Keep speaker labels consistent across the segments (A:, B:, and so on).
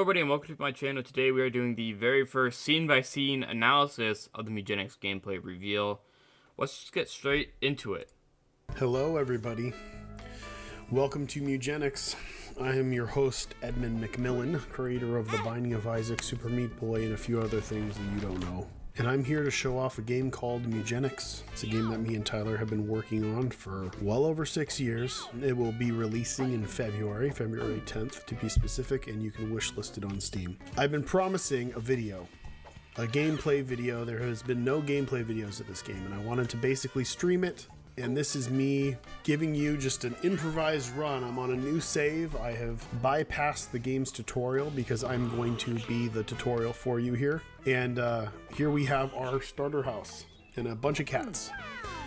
A: everybody and welcome to my channel. Today we are doing the very first scene-by-scene analysis of the Mewgenics gameplay reveal. Let's just get straight into it.
B: Hello everybody. Welcome to Mewgenics. I am your host, Edmund McMillan, creator of The Binding of Isaac, Super Meat Boy, and a few other things that you don't know. And I'm here to show off a game called Mewgenics. It's a game that me and Tyler have been working on for well over 6 years. It will be releasing in February 10th to be specific, and you can wishlist it on Steam. I've been promising a video, a gameplay video. There has been no gameplay videos of this game, and I wanted to basically stream it. And this is me giving you just an improvised run. I'm on a new save. I have bypassed the game's tutorial because I'm going to be the tutorial for you here. And here we have our starter house and a bunch of cats.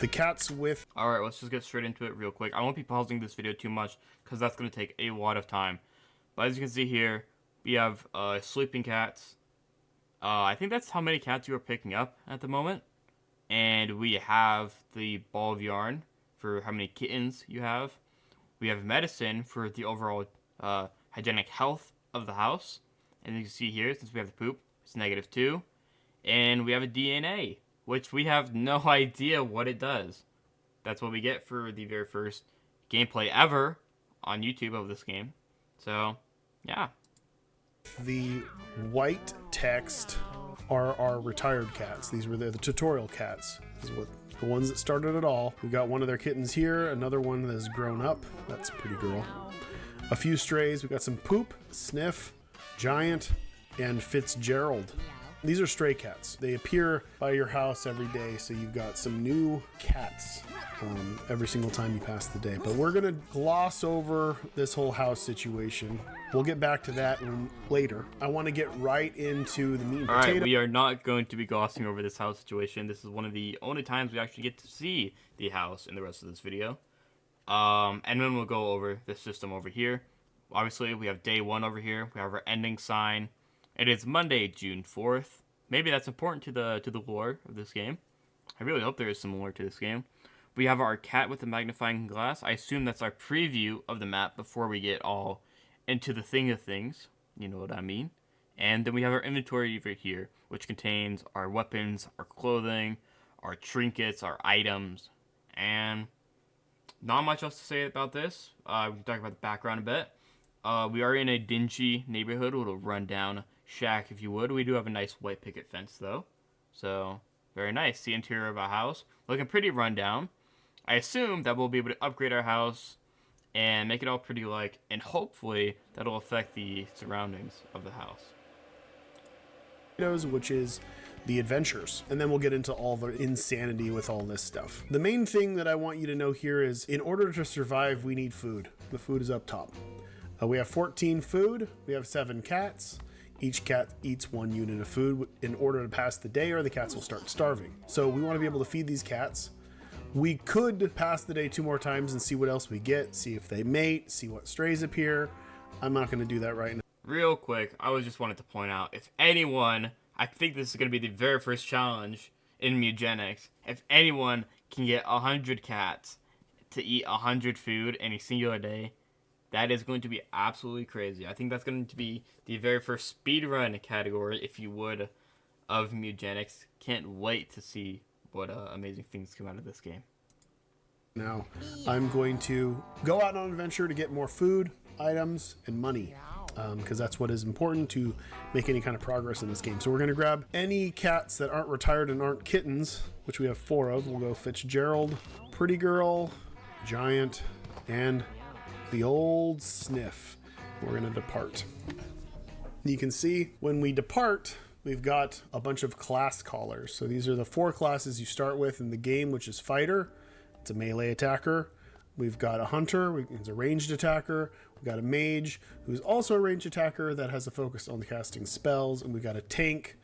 B: The cats with...
A: Alright, let's just get straight into it real quick. I won't be pausing this video too much because that's going to take a lot of time. But as you can see here, we have sleeping cats. I think that's how many cats you are picking up at the moment. And we have the ball of yarn for how many kittens you have. We have medicine for the overall hygienic health of the house. And you can see here, since we have the poop, it's -2. And we have a DNA, which we have no idea what it does. That's what we get for the very first gameplay ever on YouTube of this game. So, yeah.
B: The white text are our retired cats. These were the tutorial cats. This is what the ones that started it all. We got one of their kittens here, another one that has grown up. That's pretty girl. A few strays. We got some poop, Sniff, Giant, and Fitzgerald. These are stray cats. They appear by your house every day, so you've got some new cats every single time you pass the day. But we're gonna gloss over this whole house situation. We'll get back to that later. I want to get right into the meat and potato.
A: Alright, we are not going to be glossing over this house situation. This is one of the only times we actually get to see the house in the rest of this video. And then we'll go over the system over here. Obviously, we have day 1 over here. We have our ending sign. It is Monday, June 4th. Maybe that's important to the lore of this game. I really hope there is some lore to this game. We have our cat with the magnifying glass. I assume that's our preview of the map before we get all into the thing of things. You know what I mean. And then we have our inventory over here, which contains our weapons, our clothing, our trinkets, our items, and not much else to say about this. We can talk about the background a bit. We are in a dingy neighborhood, a little rundown shack, if you would. We do have a nice white picket fence, though. So, very nice. The interior of our house, looking pretty rundown. I assume that we'll be able to upgrade our house and make it all pretty like, and hopefully that'll affect the surroundings of the house.
B: Which is the adventures, and then we'll get into all the insanity with all this stuff. The main thing that I want you to know here is, in order to survive, we need food. The food is up top. We have 14 food. We have 7 cats. Each cat eats 1 unit of food in order to pass the day, or the cats will start starving. So we want to be able to feed these cats. We could pass the day 2 more times and see what else we get, see if they mate, see what strays appear. I'm not going to do that right now.
A: Real quick, I just wanted to point out, if anyone, I think this is going to be the very first challenge in Mewgenics, if anyone can get 100 cats to eat 100 food in a singular day, that is going to be absolutely crazy. I think that's going to be the very first speedrun category, if you would, of Mewgenics. Can't wait to see what amazing things come out of this game.
B: Now, I'm going to go out on an adventure to get more food, items, and money, because that's what is important to make any kind of progress in this game. So we're going to grab any cats that aren't retired and aren't kittens, which we have 4 of. We'll go Fitzgerald, Pretty Girl, Giant, and the old Sniff. We're going to depart. You can see when we depart, we've got a bunch of class collars. So these are the 4 classes you start with in the game, which is Fighter. It's a melee attacker. We've got a Hunter, it's a ranged attacker. We've got a Mage, who's also a ranged attacker that has a focus on casting spells. And we've got a Tank,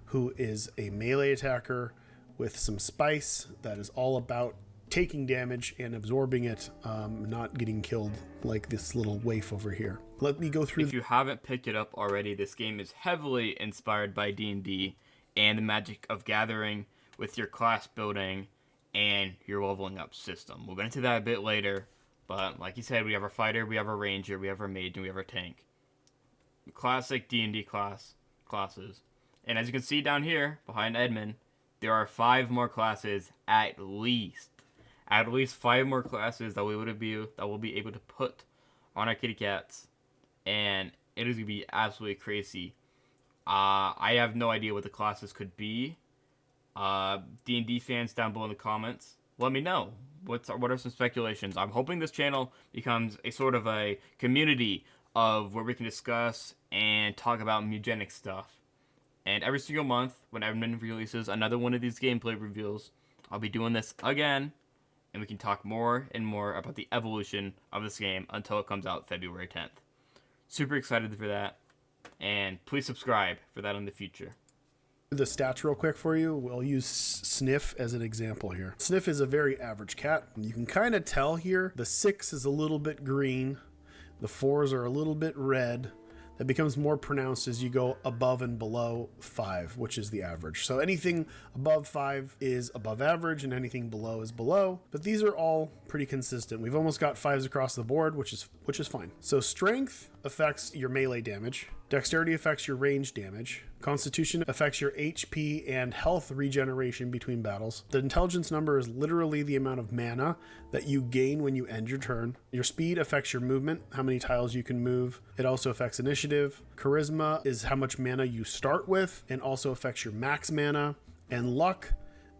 B: who is a melee attacker with some spice that is all about taking damage and absorbing it, not getting killed like this little waif over here. Let me go through.
A: If you haven't picked it up already, this game is heavily inspired by D&D and the magic of gathering with your class building and your leveling up system. We'll get into that a bit later, but like you said, we have our fighter, we have our ranger, we have our mage, and we have our tank. classic D&D classes. And as you can see down here behind Edmund, there are 5 more classes at least. At least 5 more classes that we'll be able to put on our kitty cats, and it is gonna be absolutely crazy. I have no idea what the classes could be. D&D fans down below in the comments, let me know. What are some speculations? I'm hoping this channel becomes a sort of a community of where we can discuss and talk about Mewgenics stuff. And every single month, when Edmund releases another one of these gameplay reveals, I'll be doing this again, and we can talk more and more about the evolution of this game until it comes out February 10th. Super excited for that, and please subscribe for that in the future.
B: The stats real quick for you. We'll use Sniff as an example here. Sniff is a very average cat. You can kind of tell here, the 6 is a little bit green, the 4s are a little bit red. That becomes more pronounced as you go above and below 5, which is the average. So anything above 5 is above average, and anything below is below. But these are all pretty consistent. We've almost got 5s across the board, which is fine. So strength affects your melee damage. Dexterity affects your range damage. Constitution affects your HP and health regeneration between battles. The intelligence number is literally the amount of mana that you gain when you end your turn. Your speed affects your movement, how many tiles you can move. It also affects initiative. Charisma is how much mana you start with and also affects your max mana. And luck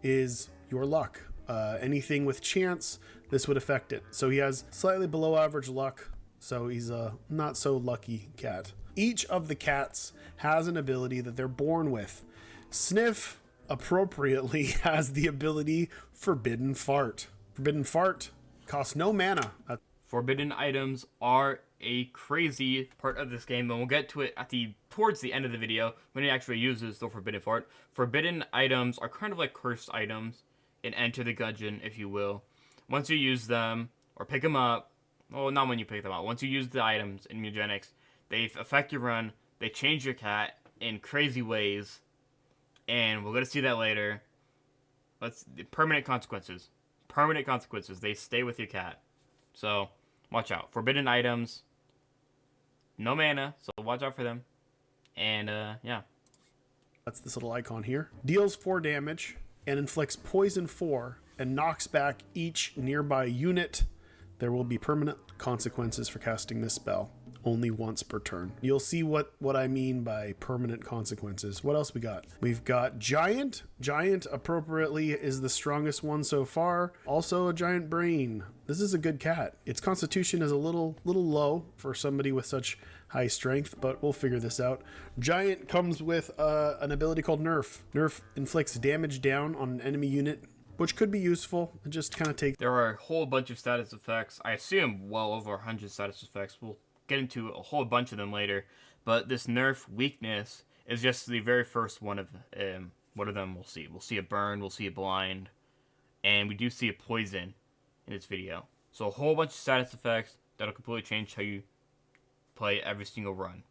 B: is your luck. Anything with chance, this would affect it. So he has slightly below average luck, so he's a not so lucky cat. Each of the cats has an ability that they're born with. Sniff appropriately has the ability Forbidden Fart. Forbidden Fart costs no mana.
A: Forbidden items are a crazy part of this game, and we'll get to it towards the end of the video when it actually uses the Forbidden Fart. Forbidden items are kind of like cursed items in Enter the Gungeon, if you will. Once you use them or pick them up, well, not when you pick them up. Once you use the items in Mewgenics, they affect your run, they change your cat in crazy ways, and we're going to see that later. Permanent consequences. Permanent consequences. They stay with your cat. So, watch out. Forbidden items, no mana, so watch out for them. And, yeah.
B: That's this little icon here. Deals 4 damage and inflicts poison 4 and knocks back each nearby unit. There will be permanent consequences for casting this spell. Only once per turn. You'll see what I mean by permanent consequences. What else we got? We've got Giant. Giant appropriately is the strongest one so far. Also a giant brain. This is a good cat. Its constitution is a little low for somebody with such high strength, but we'll figure this out. Giant comes with an ability called Nerf. Nerf inflicts damage down on an enemy unit, which could be useful. Just kind of take...
A: There are a whole bunch of status effects. I assume well over 100 status effects. We'll get into a whole bunch of them later, but this Nerf weakness is just the very first one of them we'll see. We'll see a burn, we'll see a blind, and we do see a poison in this video. So a whole bunch of status effects that'll completely change how you play every single run.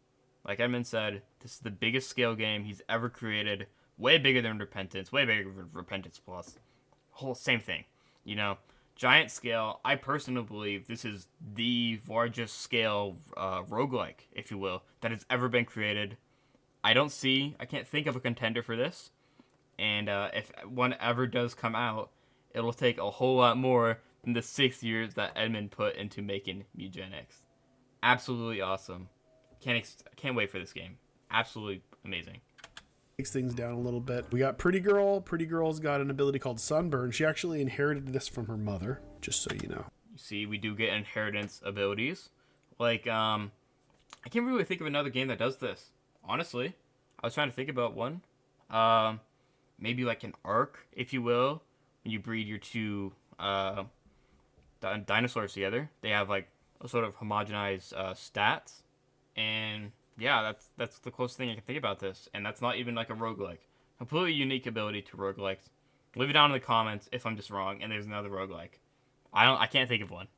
A: Like Edmund said, this is the biggest scale game he's ever created, way bigger than Repentance, way bigger than Repentance Plus. Whole same thing, you know. Giant scale, I personally believe this is the largest scale roguelike, if you will, that has ever been created. I can't think of a contender for this. And if one ever does come out, it'll take a whole lot more than the 6 years that Edmund put into making Mewgenics. Absolutely awesome. Can't wait for this game. Absolutely amazing.
B: Takes things down a little bit. We got Pretty Girl. Pretty Girl's got an ability called Sunburn. She actually inherited this from her mother, just so you know.
A: You see, we do get inheritance abilities. Like, I can't really think of another game that does this. Honestly, I was trying to think about one. Maybe like an Ark, if you will. When you breed your 2 dinosaurs together, they have like a sort of homogenized stats. And yeah, that's the closest thing I can think about this, and that's not even like a roguelike. Completely unique ability to roguelikes. Leave it down in the comments if I'm just wrong, and there's another roguelike. I can't think of one.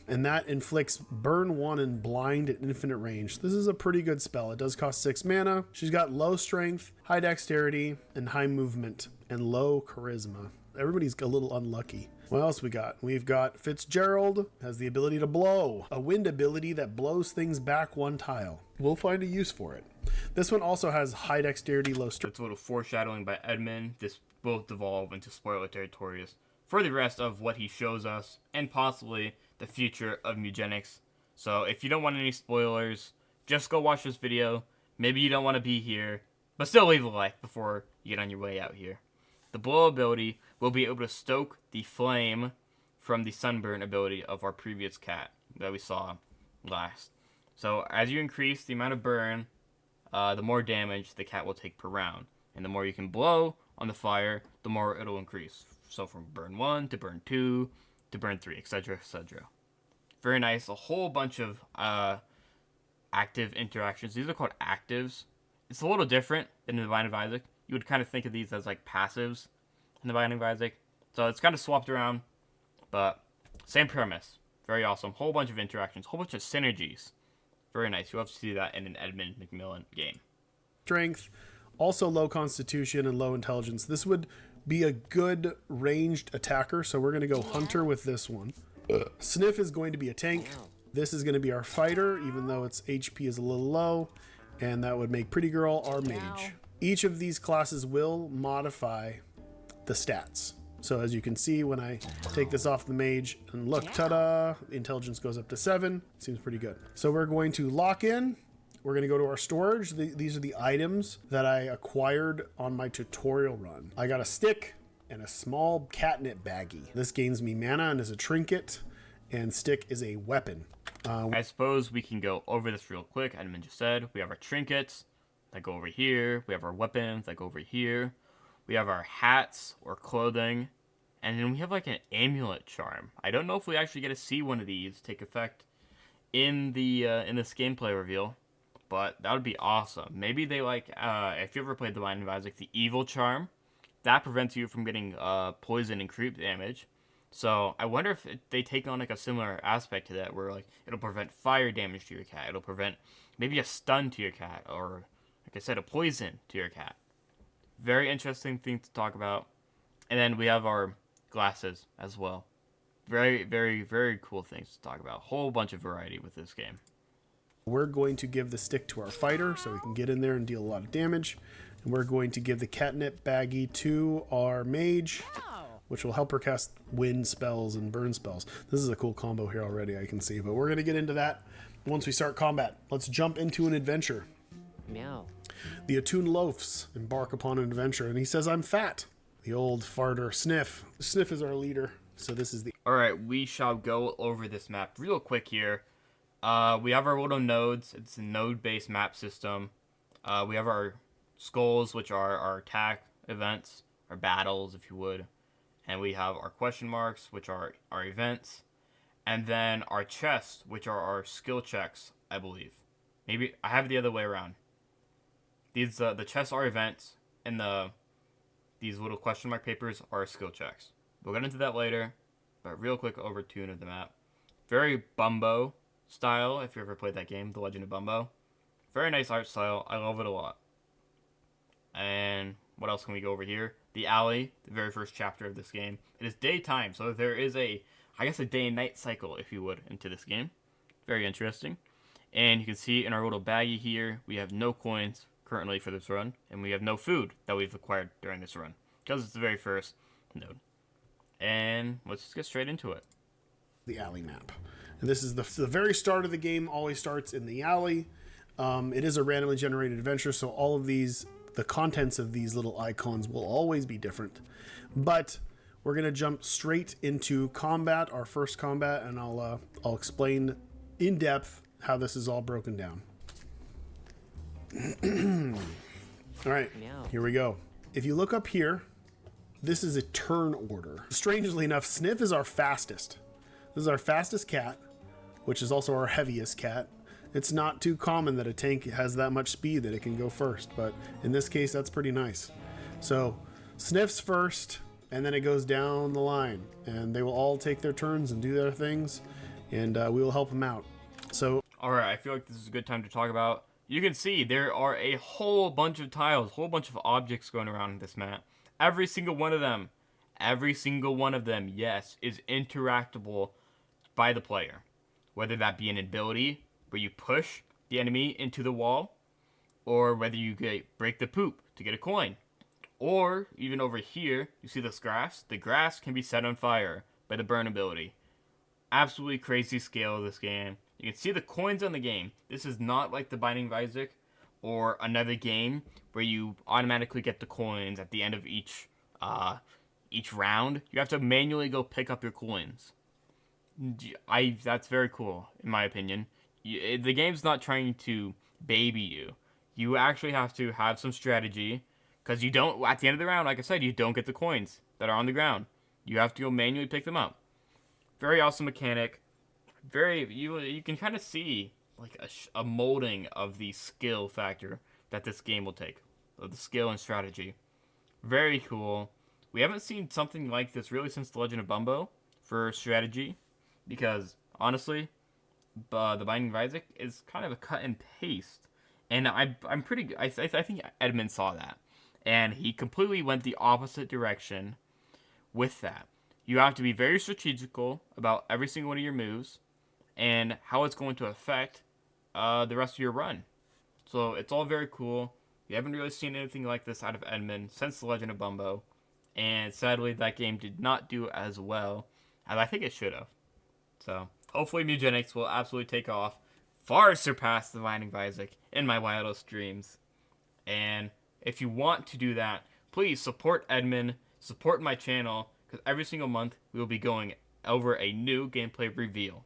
B: And that inflicts burn 1 and blind at infinite range. This is a pretty good spell. It does cost 6 mana. She's got low strength, high dexterity, and high movement, and low charisma. Everybody's a little unlucky. What else we got? We've got Fitzgerald has the ability to blow, a wind ability that blows things back one tile. We'll find a use for it. This one also has high dexterity, low strength.
A: It's a little foreshadowing by Edmund. This will devolve into spoiler territories for the rest of what he shows us and possibly the future of Mewgenics. So if you don't want any spoilers, just go watch this video. Maybe you don't want to be here, but still leave a like before you get on your way out here. The blow ability will be able to stoke the flame from the sunburn ability of our previous cat that we saw last. So as you increase the amount of burn, the more damage the cat will take per round. And the more you can blow on the fire, the more it'll increase. So from burn 1 to burn 2 to burn 3, etc., etc. Very nice. A whole bunch of active interactions. These are called actives. It's a little different than the Divine of Isaac. You would kind of think of these as like passives in the Binding of Isaac. So it's kind of swapped around, but same premise. Very awesome. Whole bunch of interactions, whole bunch of synergies. Very nice. You'll have to see that in an Edmund McMillan game.
B: Strength, also low constitution and low intelligence. This would be a good ranged attacker, so we're going to go hunter with this one. Sniff is going to be a tank. This is going to be our fighter, even though its HP is a little low, and that would make Pretty Girl our mage. Each of these classes will modify the stats. So as you can see, when I take this off the mage, and look, ta-da, intelligence goes up to 7. Seems pretty good. So we're going to lock in. We're going to go to our storage. These are the items that I acquired on my tutorial run. I got a stick and a small catnip baggie. This gains me mana and is a trinket, and stick is a weapon.
A: I suppose we can go over this real quick. Edmund just said we have our trinkets that go over here. We have our weapons that go over here. We have our hats or clothing. And then we have like an amulet charm. I don't know if we actually get to see one of these take effect in this gameplay reveal, but that would be awesome. Maybe they like, if you ever played The Binding of Isaac, the evil charm, that prevents you from getting poison and creep damage. So I wonder if they take on like a similar aspect to that, where like it'll prevent fire damage to your cat. It'll prevent maybe a stun to your cat, or like I said, a poison to your cat. Very interesting thing to talk about. And then we have our glasses as well. Very, very, very cool things to talk about. Whole bunch of variety with this game.
B: We're going to give the stick to our fighter so he can get in there and deal a lot of damage. And we're going to give the catnip baggie to our mage, which will help her cast wind spells and burn spells. This is a cool combo here already, I can see. But we're going to get into that once we start combat. Let's jump into an adventure.
C: Meow.
B: The attuned loafs embark upon an adventure, and he says, I'm fat. The old farter, Sniff. Sniff is our leader, so this is the...
A: Alright, we shall go over this map real quick here. We have our little nodes. It's a node-based map system. We have our skulls, which are our attack events, our battles, if you would. And we have our question marks, which are our events. And then our chests, which are our skill checks, I believe. Maybe I have it the other way around. These the chests are events, and these little question mark papers are skill checks. We'll get into that later, but real quick overtune of the map. Very Bumbo style, if you ever played that game, The Legend of Bumbo. Very nice art style. I love it a lot. And what else can we go over here? The alley, the very first chapter of this game. It is daytime, so there is a day and night cycle, if you would, into this game. Very interesting. And you can see in our little baggie here, we have no coins currently for this run, and we have no food that we've acquired during this run, because it's the very first node. And let's just get straight into it.
B: The alley map. And this is the very start of the game, always starts in the alley. It is a randomly generated adventure, so all of these, the contents of these little icons will always be different. But we're going to jump straight into combat, our first combat, and I'll explain in depth how this is all broken down. All right, here we go. If you look up here, this is a turn order. Strangely enough, Sniff is our fastest. This is our fastest cat, which is also our heaviest cat. It's not too common that a tank has that much speed that it can go first, but in this case, that's pretty nice. So Sniff's first, and then it goes down the line, and they will all take their turns and do their things, and we will help them out. So,
A: all right, I feel like this is a good time to talk about. You can see there are a whole bunch of tiles, whole bunch of objects going around in this map. Every single one of them every single one of them, yes, is interactable by the player. Whether that be an ability where you push the enemy into the wall, or whether you break the poop to get a coin. Or, even over here, you see this grass? The grass can be set on fire by the burn ability. Absolutely crazy scale of this game. You can see the coins on the game. This is not like the Binding of Isaac or another game where you automatically get the coins at the end of each round. You have to manually go pick up your coins. That's very cool, in my opinion. The game's not trying to baby you. You actually have to have some strategy, because you don't, at the end of the round, like I said, you don't get the coins that are on the ground. You have to go manually pick them up. Very awesome mechanic. You can kind of see like a molding of the skill factor that this game will take, of the skill and strategy. Very cool. We haven't seen something like this really since The Legend of Bumbo for strategy, because honestly, The Binding of Isaac is kind of a cut and paste, and I'm pretty. I think Edmund saw that, and he completely went the opposite direction with that. You have to be very strategical about every single one of your moves and how it's going to affect the rest of your run. So it's all very cool. We haven't really seen anything like this out of Edmund since The Legend of Bumbo, and sadly that game did not do as well as I think it should have. So hopefully Mewgenics will absolutely take off, far surpass The Binding of Isaac in my wildest dreams. And if you want to do that, please support Edmund, support my channel, because every single month we will be going over a new gameplay reveal.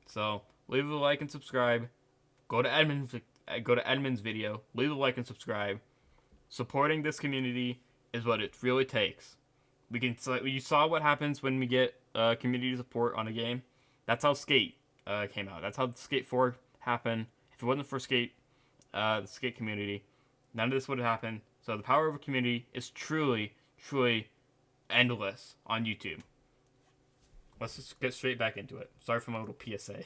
A: So leave a like and subscribe. Go to Edmund's video. Leave a like and subscribe. Supporting this community is what it really takes. You saw what happens when we get community support on a game. That's how Skate came out. That's how Skate 4 happened. If it wasn't for Skate, the Skate community, none of this would have happened. So the power of a community is truly, truly endless on YouTube. Let's just get straight back into it. Sorry for my little PSA.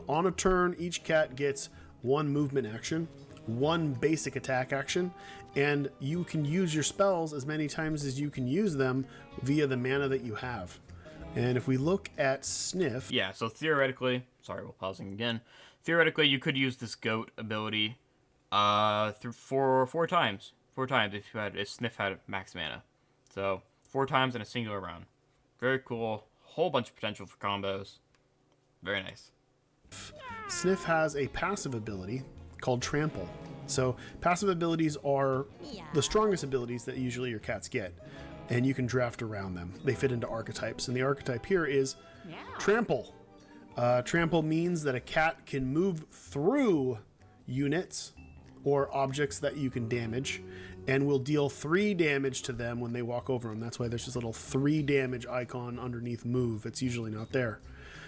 B: On a turn, each cat gets one movement action, one basic attack action, and you can use your spells as many times as you can use them via the mana that you have. And if we look at Sniff...
A: Yeah, so theoretically... Sorry, we're pausing again. Theoretically, you could use this goat ability through four times. 4 times if Sniff had max mana. So 4 times in a singular round. Very cool. Whole bunch of potential for combos. Very nice.
B: Sniff has a passive ability called Trample. So passive abilities are the strongest abilities that usually your cats get, and you can draft around them. They fit into archetypes, and the archetype here is Trample. Trample means that a cat can move through units or objects that you can damage, and will deal 3 damage to them when they walk over them. That's why there's this little 3 damage icon underneath move. It's usually not there.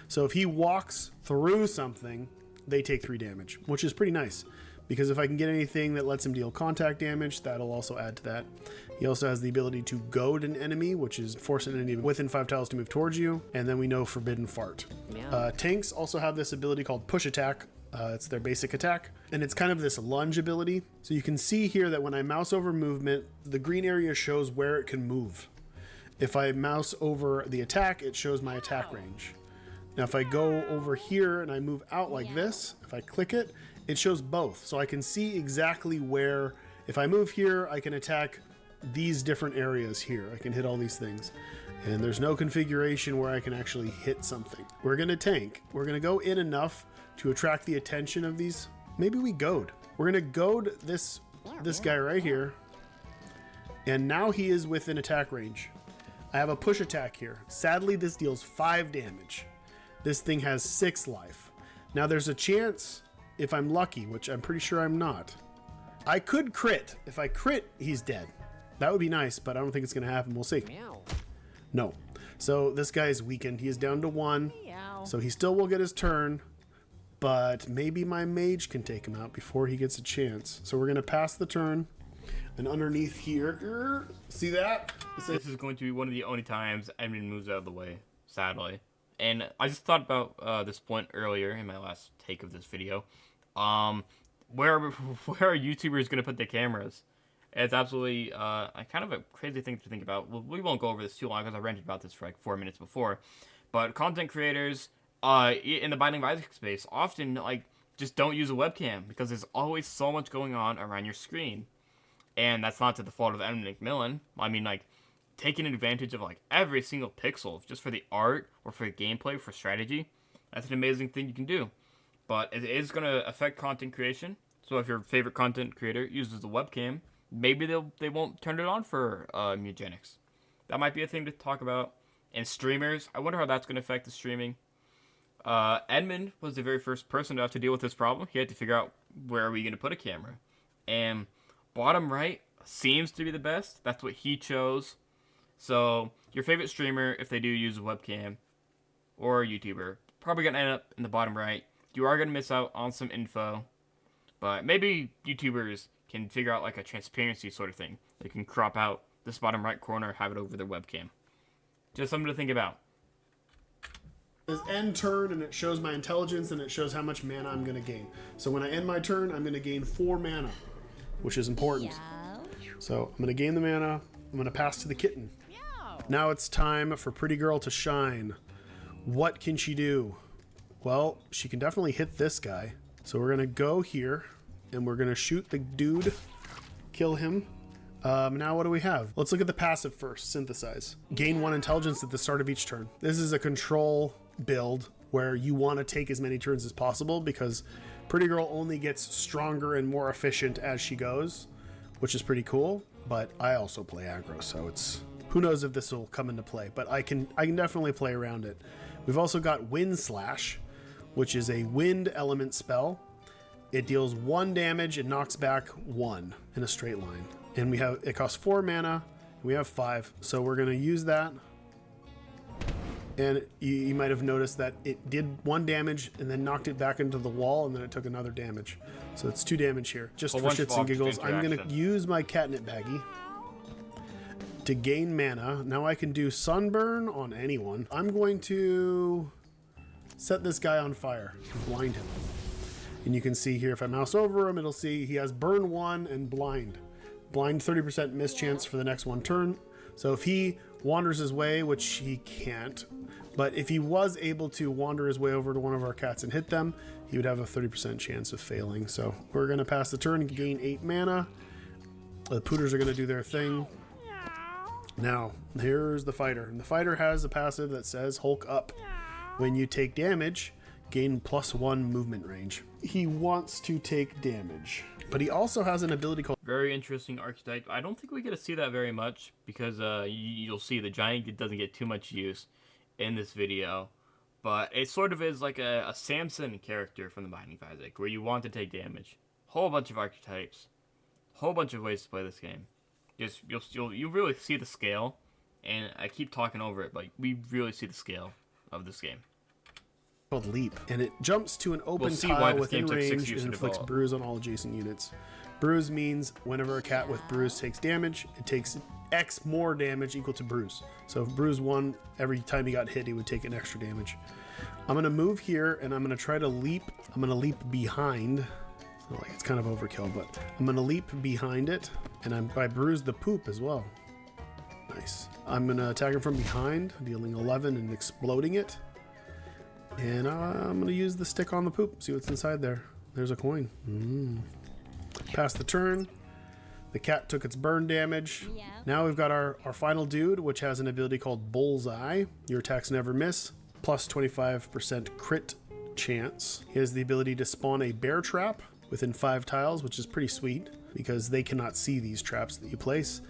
B: So if he walks through something, they take 3 damage, which is pretty nice, because if I can get anything that lets him deal contact damage, that'll also add to that. He also has the ability to goad an enemy, which is force an enemy within 5 tiles to move towards you, and then we know Forbidden Fart. Tanks also have this ability called Push Attack. It's their basic attack, and it's kind of this lunge ability. So you can see here that when I mouse over movement, the green area shows where it can move. If I mouse over the attack, it shows my attack range. Now if I go over here and I move out like this, if I click it, it shows both. So I can see exactly where, if I move here, I can attack these different areas here. I can hit all these things. And there's no configuration where I can actually hit something. We're gonna tank. We're gonna go in enough to attract the attention of these. Maybe we goad. We're gonna goad this guy right here, and now he is within attack range. I have a push attack here. Sadly, this deals 5 damage. This thing has 6 life. Now there's a chance, if I'm lucky, which I'm pretty sure I'm not, I could crit. If I crit, he's dead. That would be nice, but I don't think it's gonna happen. We'll see. No. So this guy is weakened. He is down to 1, so he still will get his turn, but maybe my mage can take him out before he gets a chance. So we're gonna pass the turn, and underneath here, see that?
A: This is going to be one of the only times Edmund moves out of the way, sadly. And I just thought about this point earlier in my last take of this video. Where are YouTubers going to put their cameras? It's absolutely kind of a crazy thing to think about. We won't go over this too long because I ranted about this for like 4 minutes before. But content creators in the Binding of Isaac space often like just don't use a webcam because there's always so much going on around your screen. And that's not to the fault of Edmund McMillen. I mean, like, taking advantage of like every single pixel just for the art or for gameplay, for strategy, that's an amazing thing you can do. But it is going to affect content creation. So if your favorite content creator uses the webcam, maybe they won't turn it on for Mewgenics. That might be a thing to talk about. And streamers, I wonder how that's going to affect the streaming. Edmund was the very first person to have to deal with this problem. He had to figure out where are we going to put a camera. And bottom right seems to be the best. That's what he chose. So your favorite streamer, if they do use a webcam, or a YouTuber, probably going to end up in the bottom right. You are going to miss out on some info. But maybe YouTubers can figure out like a transparency sort of thing. They can crop out this bottom right corner, have it over their webcam. Just something to think about.
B: This end turn, and it shows my intelligence, and it shows how much mana I'm going to gain. So when I end my turn, I'm going to gain 4 mana, which is important. So I'm going to gain the mana. I'm going to pass to the kitten. Now it's time for Pretty Girl to shine. What can she do? Well, she can definitely hit this guy. So we're going to go here, and we're going to shoot the dude, kill him. Now what do we have? Let's look at the passive first, Synthesize. Gain 1 intelligence at the start of each turn. This is a control build where you want to take as many turns as possible because Pretty Girl only gets stronger and more efficient as she goes, which is pretty cool. But I also play aggro, so it's who knows if this will come into play, but I can definitely play around it. We've also got Wind Slash, which is a wind element spell. It deals 1 damage and knocks back 1 in a straight line. And it costs 4 mana, and we have 5, so we're going to use that. And you might have noticed that it did 1 damage and then knocked it back into the wall, and then it took another damage. So it's 2 damage here. Just for shits and giggles, I'm going to use my catnip baggie to gain mana. Now I can do Sunburn on anyone. I'm going to set this guy on fire and blind him. And you can see here, if I mouse over him, it'll see he has Burn 1 and Blind. Blind 30% miss chance for the next 1 turn. So if he wanders his way, which he can't, but if he was able to wander his way over to one of our cats and hit them, he would have a 30% chance of failing. So we're going to pass the turn and gain 8 mana. The Pooters are going to do their thing. Now, here's the fighter. And the fighter has a passive that says Hulk Up. When you take damage, gain +1 movement range. He wants to take damage, but he also has an ability called...
A: Very interesting archetype. I don't think we get to see that very much because you'll see the giant doesn't get too much use in this video. But it sort of is like a Samson character from the Binding of Isaac, where you want to take damage. Whole bunch of archetypes. Whole bunch of ways to play this game. Just you'll really see the scale, and I keep talking over it, but we really see the scale of this game.
B: Called Leap, and it jumps to an open tile within range and inflicts bruise on all adjacent units. Bruise means whenever a cat with bruise takes damage, it takes X more damage equal to bruise. So if bruise 1, every time he got hit, he would take an extra damage. I'm going to move here, and I'm going to try to leap. I'm going to leap behind. So like it's kind of overkill, but I'm going to leap behind it, and I bruise the poop as well. Nice. I'm going to attack him from behind, dealing 11 and exploding it. And I'm going to use the stick on the poop, see what's inside there. There's a coin. Pass the turn. The cat took its burn damage. Yeah. Now we've got our final dude, which has an ability called Bullseye. Your attacks never miss. Plus 25% crit chance. He has the ability to spawn a bear trap within 5 tiles, which is pretty sweet because they cannot see these traps that you place.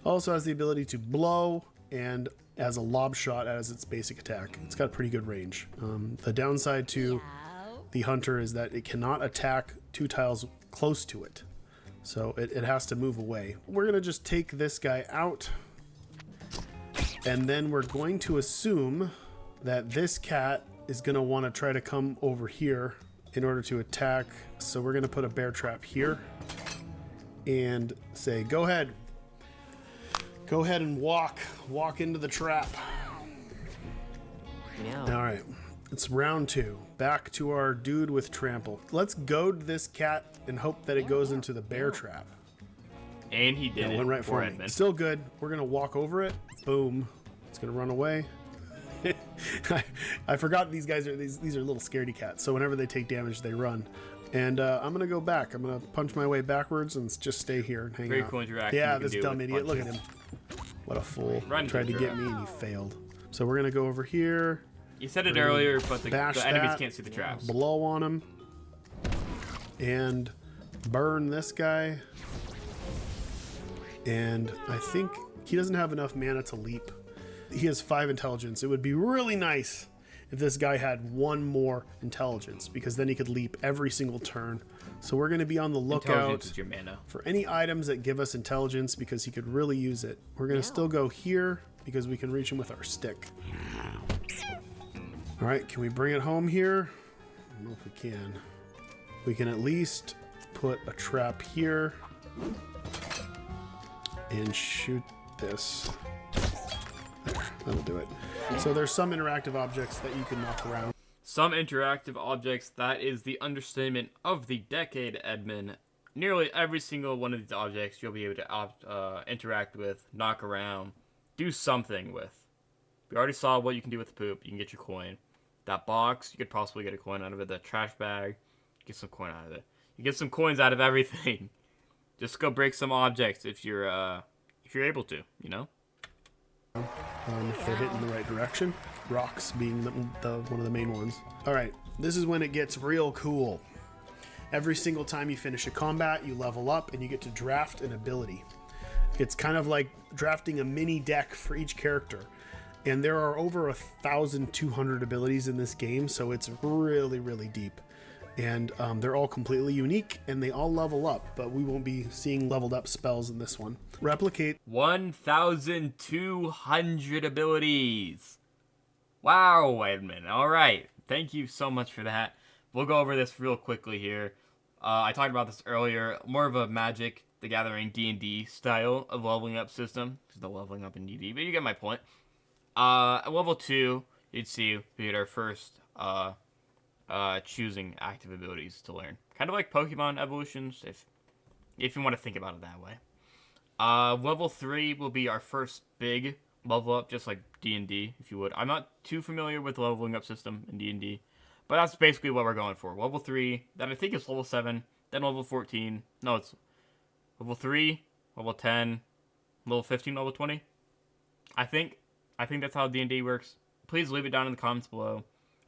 B: Also has the ability to blow and as a lob shot as its basic attack. It's got pretty good range. The downside to the hunter is that it cannot attack 2 tiles close to it. So it has to move away. We're going to just take this guy out. And then we're going to assume that this cat is going to want to try to come over here in order to attack. So we're going to put a bear trap here and say, go ahead. Go ahead and walk into the trap.
C: Yeah.
B: All right, it's round 2. Back to our dude with trample. Let's goad this cat and hope that it goes into the bear trap.
A: And he did
B: It
A: it.
B: went right
A: for
B: for me. Still good. We're going to walk over it. Boom. It's going to run away. I forgot these guys are these are little scaredy cats. So whenever they take damage, they run. And I'm going to go back. I'm going to punch my way backwards and just stay here and hang
A: Very
B: out.
A: cool interaction.
B: Yeah, this dumb idiot. Look at him. What a fool.
A: Run,
B: Tried to get me and he failed. So we're going to go over here.
A: You said it earlier, but the enemies can't see the traps.
B: Blow on him. And burn this guy. And I think he doesn't have enough mana to leap. He has 5 intelligence. It would be really nice if this guy had 1 more intelligence, because then he could leap every single turn. So we're going to be on the lookout
A: is your mana.
B: for any items that give us intelligence, because he could really use it. We're going to still go here because we can reach him with our stick. All right, can we bring it home here? I don't know if we can. We can at least put a trap here and shoot this. There, that'll do it. So there's some interactive objects that you can knock around.
A: Some interactive objects, that is the understatement of the decade, Edmund. Nearly every single one of these objects you'll be able to interact with, knock around, do something with. We already saw what you can do with the poop. You can get your coin. That box, you could possibly get a coin out of it. The trash bag, get some coin out of it. You get some coins out of everything. Just go break some objects if you're able to, you know?
B: If they're hitting the right direction. Rocks being one of the main ones. All right, this is when it gets real cool. Every single time you finish a combat, you level up and you get to draft an ability. It's kind of like drafting a mini deck for each character. And there are over 1,200 abilities in this game, so it's really, really deep. And they're all completely unique, and they all level up, but we won't be seeing leveled up spells in this one. Replicate.
A: 1,200 abilities. Wow, Edmund. All right. Thank you so much for that. We'll go over this real quickly here. I talked about this earlier. More of a Magic the Gathering D&D style of leveling up system. There's no leveling up in D&D, but you get my point. At level 2, you'd see we get our first choosing active abilities to learn. Kind of like Pokemon evolutions, if you want to think about it that way. Level 3 will be our first big level up, just like D&D, if you would. I'm not too familiar with the leveling up system in D&D, but that's basically what we're going for. Level 3, then I think it's level 7, then level 14. No, it's level 3, level 10, level 15, level 20. I think that's how D&D works. Please leave it down in the comments below.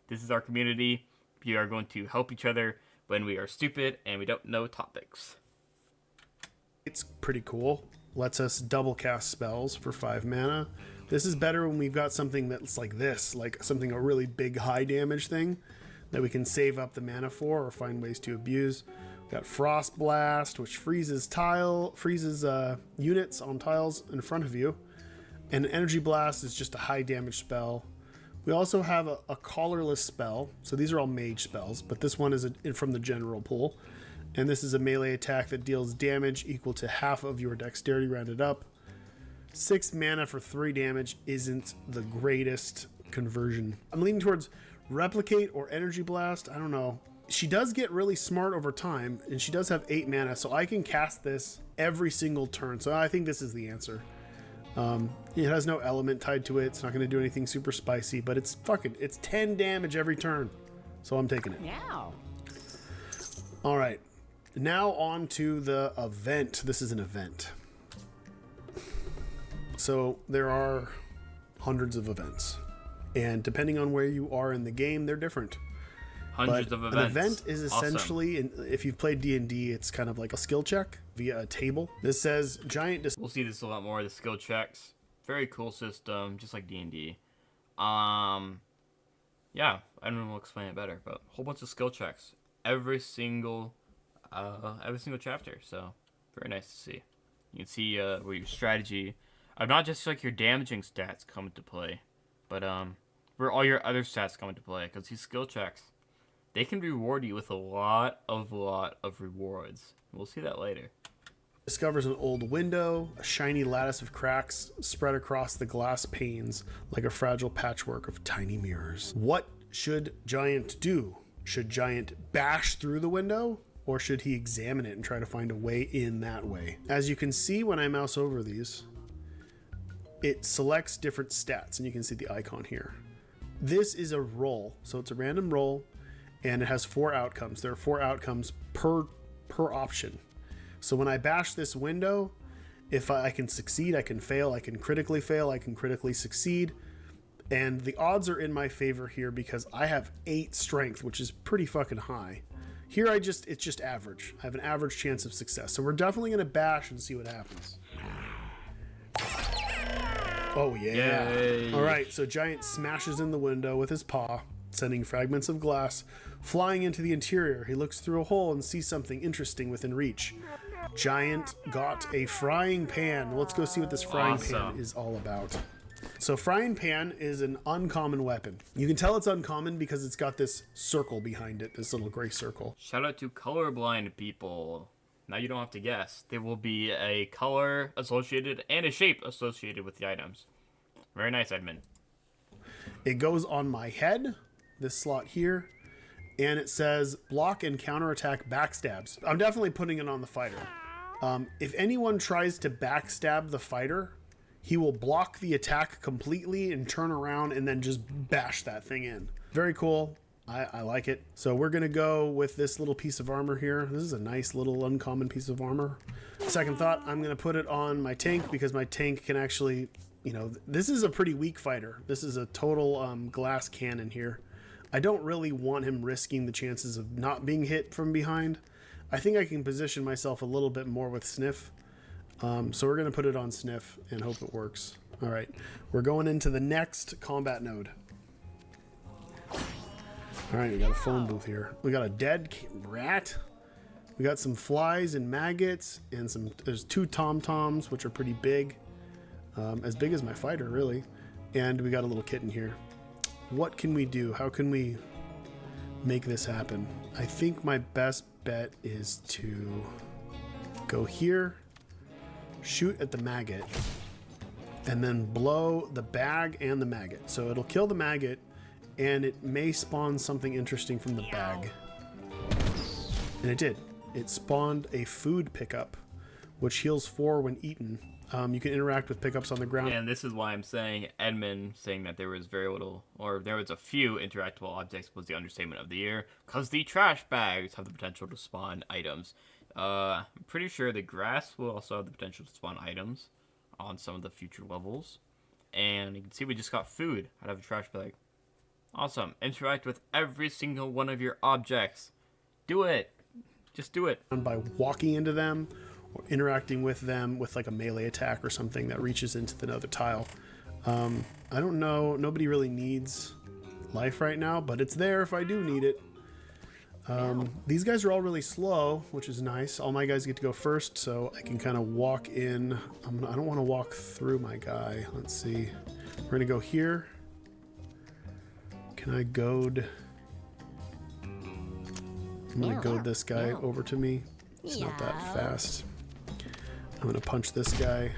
A: This is our community. We are going to help each other when we are stupid and we don't know topics.
B: It's pretty cool. Lets us double cast spells for 5 mana. This is better when we've got something that's like this, like something a really big high damage thing that we can save up the mana for or find ways to abuse. We've got Frost Blast, which freezes units on tiles in front of you. And Energy Blast is just a high damage spell. We also have a collarless spell. So these are all mage spells, but this one is from the general pool. And this is a melee attack that deals damage equal to half of your dexterity rounded up. 6 mana for 3 damage isn't the greatest conversion. I'm leaning towards Replicate or Energy Blast. I don't know. She does get really smart over time, and she does have 8 mana, so I can cast this every single turn. So I think this is the answer. It has no element tied to it. It's not going to do anything super spicy, but it's 10 damage every turn. So I'm taking it. Yeah. All right. Now on to the event. This is an event. So there are hundreds of events. And depending on where you are in the game, they're different.
A: Hundreds of events.
B: An event is essentially, if you've played D&D, it's kind of like a skill check via a table. This says giant...
A: We'll see this a lot more, the skill checks. Very cool system, just like D&D. Yeah, I don't know, we'll explain it better, but a whole bunch of skill checks. Every single chapter, so very nice to see. You can see where your strategy, not just like your damaging stats come into play, but where all your other stats come into play, because these skill checks, they can reward you with a lot of rewards. We'll see that later.
B: Discovers an old window, a shiny lattice of cracks spread across the glass panes like a fragile patchwork of tiny mirrors. What should Giant do? Should Giant bash through the window? or should he examine it and try to find a way in that way? As you can see when I mouse over these, it selects different stats, and you can see the icon here. This is a roll, so it's a random roll, and it has 4 outcomes. There are 4 outcomes per option. So when I bash this window, if I can succeed, I can fail, I can critically fail, I can critically succeed. And the odds are in my favor here because I have 8 strength, which is pretty fucking high. Here it's just average. I have an average chance of success. So we're definitely gonna bash and see what happens. Oh yeah.
A: Yay.
B: All right, so Giant smashes in the window with his paw, sending fragments of glass flying into the interior. He looks through a hole and sees something interesting within reach. Giant got a frying pan. Let's go see what this frying pan is all about. So frying pan is an uncommon weapon. You can tell it's uncommon because it's got this circle behind it, this little gray circle.
A: Shout out to colorblind people. Now you don't have to guess. There will be a color associated and a shape associated with the items. Very nice, Edmund.
B: It goes on my head, this slot here, and it says block and counterattack backstabs. I'm definitely putting it on the fighter. If anyone tries to backstab the fighter, he will block the attack completely and turn around and then just bash that thing in. Very cool. I like it. So we're gonna go with this little piece of armor here. This is a nice little uncommon piece of armor. Second thought, I'm gonna put it on my tank because my tank can actually, you know, this is a pretty weak fighter. This is a total glass cannon here. I don't really want him risking the chances of not being hit from behind. I think I can position myself a little bit more with Sniff. So we're gonna put it on Sniff and hope it works. All right, we're going into the next combat node. All right, we got a phone booth here. We got a dead rat. We got some flies and maggots and there's 2 tom-toms, which are pretty big. As big as my fighter, really. And we got a little kitten here. What can we do? How can we make this happen? I think my best bet is to go here, shoot at the maggot, and then blow the bag and the maggot. So it'll kill the maggot, and it may spawn something interesting from the bag. And it did. It spawned a food pickup, which heals 4 when eaten. You can interact with pickups on the ground.
A: And this is why I'm saying Edmund saying that there was very little, or there was a few interactable objects was the understatement of the year, because the trash bags have the potential to spawn items. I'm pretty sure the grass will also have the potential to spawn items on some of the future levels. And you can see we just got food out of a trash bag. Awesome. Interact with every single one of your objects. Do it. Just do it.
B: By walking into them or interacting with them with like a melee attack or something that reaches into the other tile. I don't know. Nobody really needs life right now, but it's there if I do need it. These guys are all really slow, which is nice. All my guys get to go first, so I can kind of walk in. I don't want to walk through my guy. Let's see. We're going to go here. Can I goad? I'm going to goad this guy over to me. It's not that fast. I'm going to punch this guy.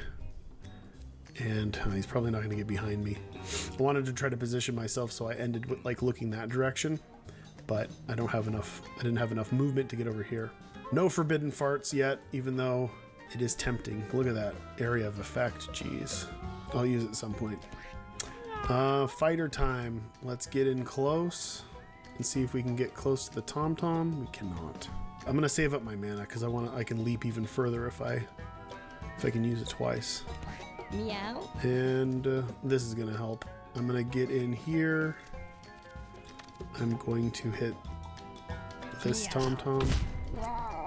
B: And he's probably not going to get behind me. I wanted to try to position myself, so I ended with like looking that direction. But I don't have enough. I didn't have enough movement to get over here. No forbidden farts yet, even though it is tempting. Look at that area of effect. Jeez. I'll use it at some point. Fighter time. Let's get in close and see if we can get close to the tom-tom. We cannot. I'm gonna save up my mana because I can leap even further if I can use it twice.
C: Meow.
B: And this is gonna help. I'm gonna get in here. I'm going to hit this tom-tom.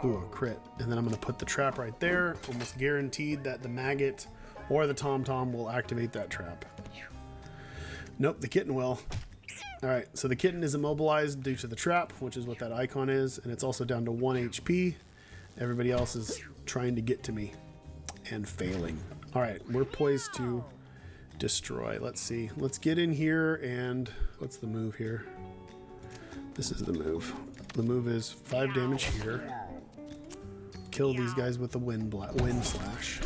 B: Ooh, a crit. And then I'm going to put the trap right there. Almost guaranteed that the maggot or the tom-tom will activate that trap. Nope, the kitten will. Alright, so the kitten is immobilized due to the trap, which is what that icon is. And it's also down to 1 HP. Everybody else is trying to get to me and failing. Alright, we're poised to destroy. Let's see. Let's get in here and... what's the move here? This is the move. The move is 5 damage here. Kill these guys with the wind slash.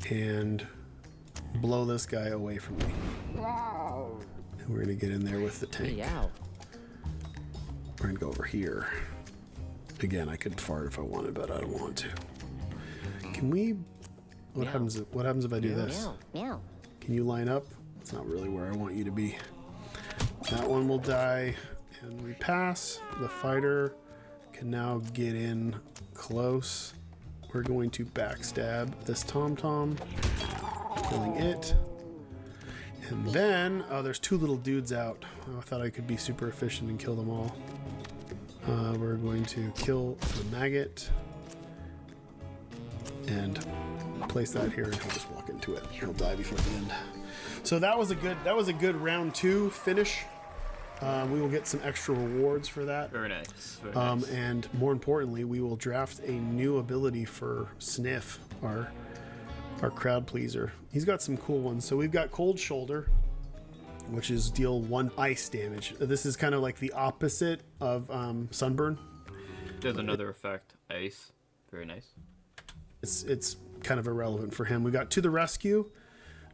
B: And blow this guy away from me. And we're gonna get in there with the tank. We're gonna go over here. Again, I could fart if I wanted, but I don't want to. Can we... What happens if I do this? Can you line up? It's not really where I want you to be. That one will die, and we pass. The fighter can now get in close. We're going to backstab this Tom-Tom, killing it. And then, oh, there's two little dudes out. Oh, I thought I could be super efficient and kill them all. We're going to kill the maggot and place that here, and he'll just walk into it. He'll die before the end. So that was a good round 2 finish. We will get some extra rewards for that.
A: Very nice. Very nice.
B: And more importantly, we will draft a new ability for Sniff, our crowd pleaser. He's got some cool ones. So we've got Cold Shoulder, which is deal 1 ice damage. This is kind of like the opposite of Sunburn.
A: There's another effect, ice. Very nice.
B: It's kind of irrelevant for him. We got To the Rescue.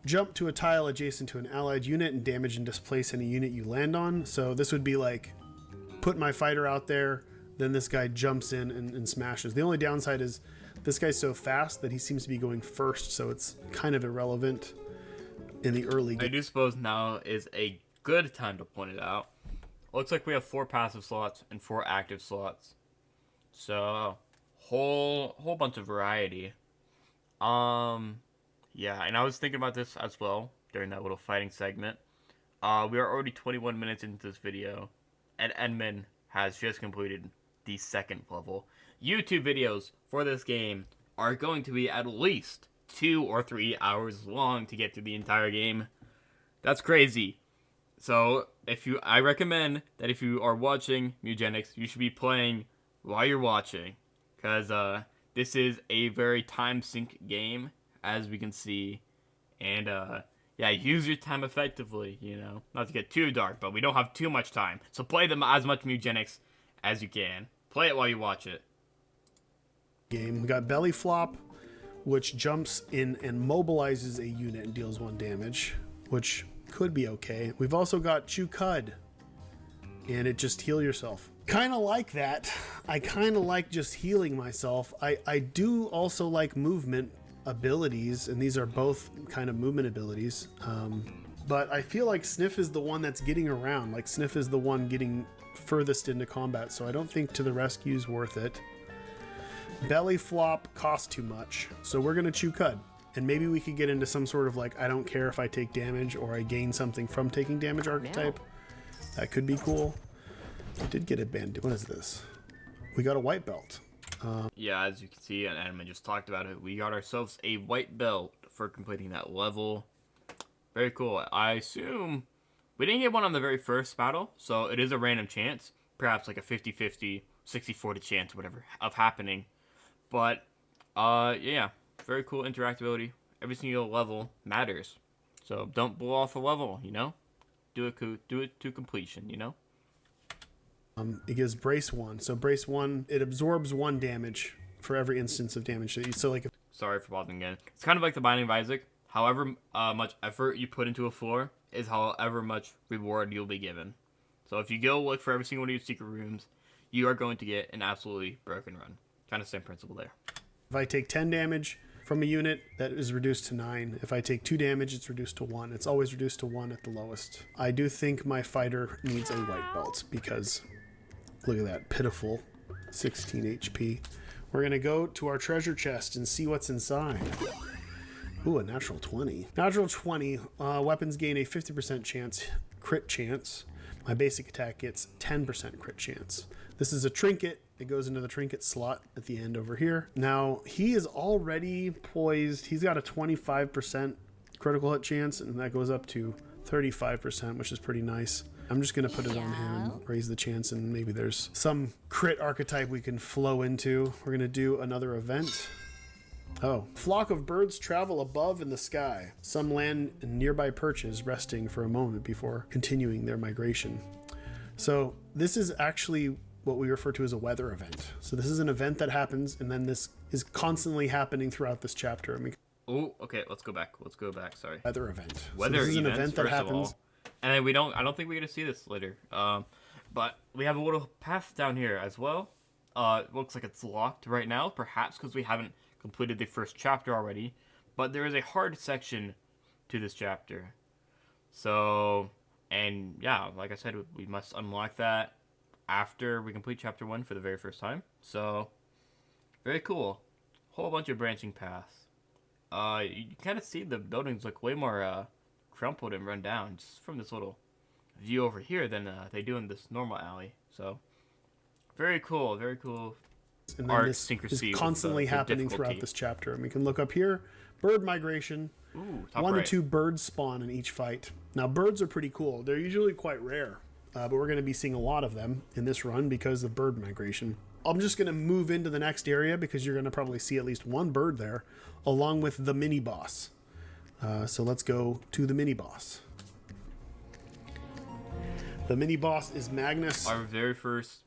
B: Jump to a tile adjacent to an allied unit and damage and displace any unit you land on. So this would be like, put my fighter out there, then this guy jumps in and smashes. The only downside is this guy's so fast that he seems to be going first, so it's kind of irrelevant in the early game.
A: I do suppose now is a good time to point it out. Looks like we have 4 passive slots and 4 active slots. So, whole bunch of variety. Yeah, and I was thinking about this as well during that little fighting segment. We are already 21 minutes into this video, and Edmund has just completed the 2nd level. YouTube videos for this game are going to be at least 2 or 3 hours long to get through the entire game. That's crazy. So, I recommend that if you are watching Mewgenics, you should be playing while you're watching, because this is a very time sink game, as we can see, and yeah, use your time effectively, you know, not to get too dark, but we don't have too much time, so play them as much Mewgenics as you can. Play it while you watch it.
B: Game. We got Belly Flop, which jumps in and mobilizes a unit and deals 1 damage, which could be okay. We've also got Chew Cud, and it just heal yourself. Kind of like that. I kind of like just healing myself. I do also like movement abilities, and these are both kind of movement abilities. But I feel like Sniff is the one that's getting around. Like Sniff is the one getting furthest into combat, so I don't think To the Rescue is worth it. Belly Flop costs too much, so we're gonna Chew Cud. And maybe we could get into some sort of like, I don't care if I take damage or I gain something from taking damage archetype. That could be cool. We did get a bandit. What is this? We got a white belt.
A: Yeah, as you can see, and Edmund just talked about it, we got ourselves a white belt for completing that level. Very cool. I assume we didn't get one on the very first battle, so it is a random chance. Perhaps like a 50-50, 60-40 chance, whatever, of happening. But, yeah, very cool interactability. Every single level matters. So don't blow off a level, you know? Do it to completion, you know?
B: It gives Brace 1. So Brace 1, it absorbs 1 damage for every instance of damage. So like,
A: sorry for pausing again. It's kind of like the Binding of Isaac. However much effort you put into a floor is however much reward you'll be given. So if you go look for every single one of your secret rooms, you are going to get an absolutely broken run. Kind of same principle there.
B: If I take 10 damage from a unit, that is reduced to 9. If I take 2 damage, it's reduced to 1. It's always reduced to 1 at the lowest. I do think my fighter needs a white belt because look at that, pitiful 16 HP. We're going to go to our treasure chest and see what's inside. Ooh, a natural 20. Natural 20, weapons gain a 50% chance, crit chance. My basic attack gets 10% crit chance. This is a trinket. It goes into the trinket slot at the end over here. Now, he is already poised. He's got a 25% critical hit chance, and that goes up to 35%, which is pretty nice. I'm just going to put it on him and raise the chance, and maybe there's some crit archetype we can flow into. We're going to do another event. Oh, flock of birds travel above in the sky. Some land in nearby perches, resting for a moment before continuing their migration. So this is actually what we refer to as a weather event. So this is an event that happens, and then this is constantly happening throughout this chapter. I mean,
A: oh, okay, let's go back. Sorry.
B: Weather event.
A: Weather
B: so this is an
A: events,
B: event that happens.
A: And then I don't think we're gonna see this later. But we have a little path down here as well. looks like it's locked right now, perhaps because we haven't completed the first chapter already. But there is a hard section to this chapter. So, and yeah, like I said, we must unlock that after we complete chapter 1 for the very first time. So, very cool. Whole bunch of branching paths. You kind of see the buildings look way more crumpled and run down just from this little view over here than they do in this normal alley. So, very cool, very cool.
B: And then this is constantly happening throughout this chapter. And we can look up here, bird migration.
A: Ooh,
B: 1 to 2 birds spawn in each fight. Now, birds are pretty cool. They're usually quite rare, but we're going to be seeing a lot of them in this run because of bird migration. I'm just going to move into the next area because you're going to probably see at least 1 bird there, along with the mini boss. So let's go to the mini boss. The mini boss is Magnus.
A: Our very first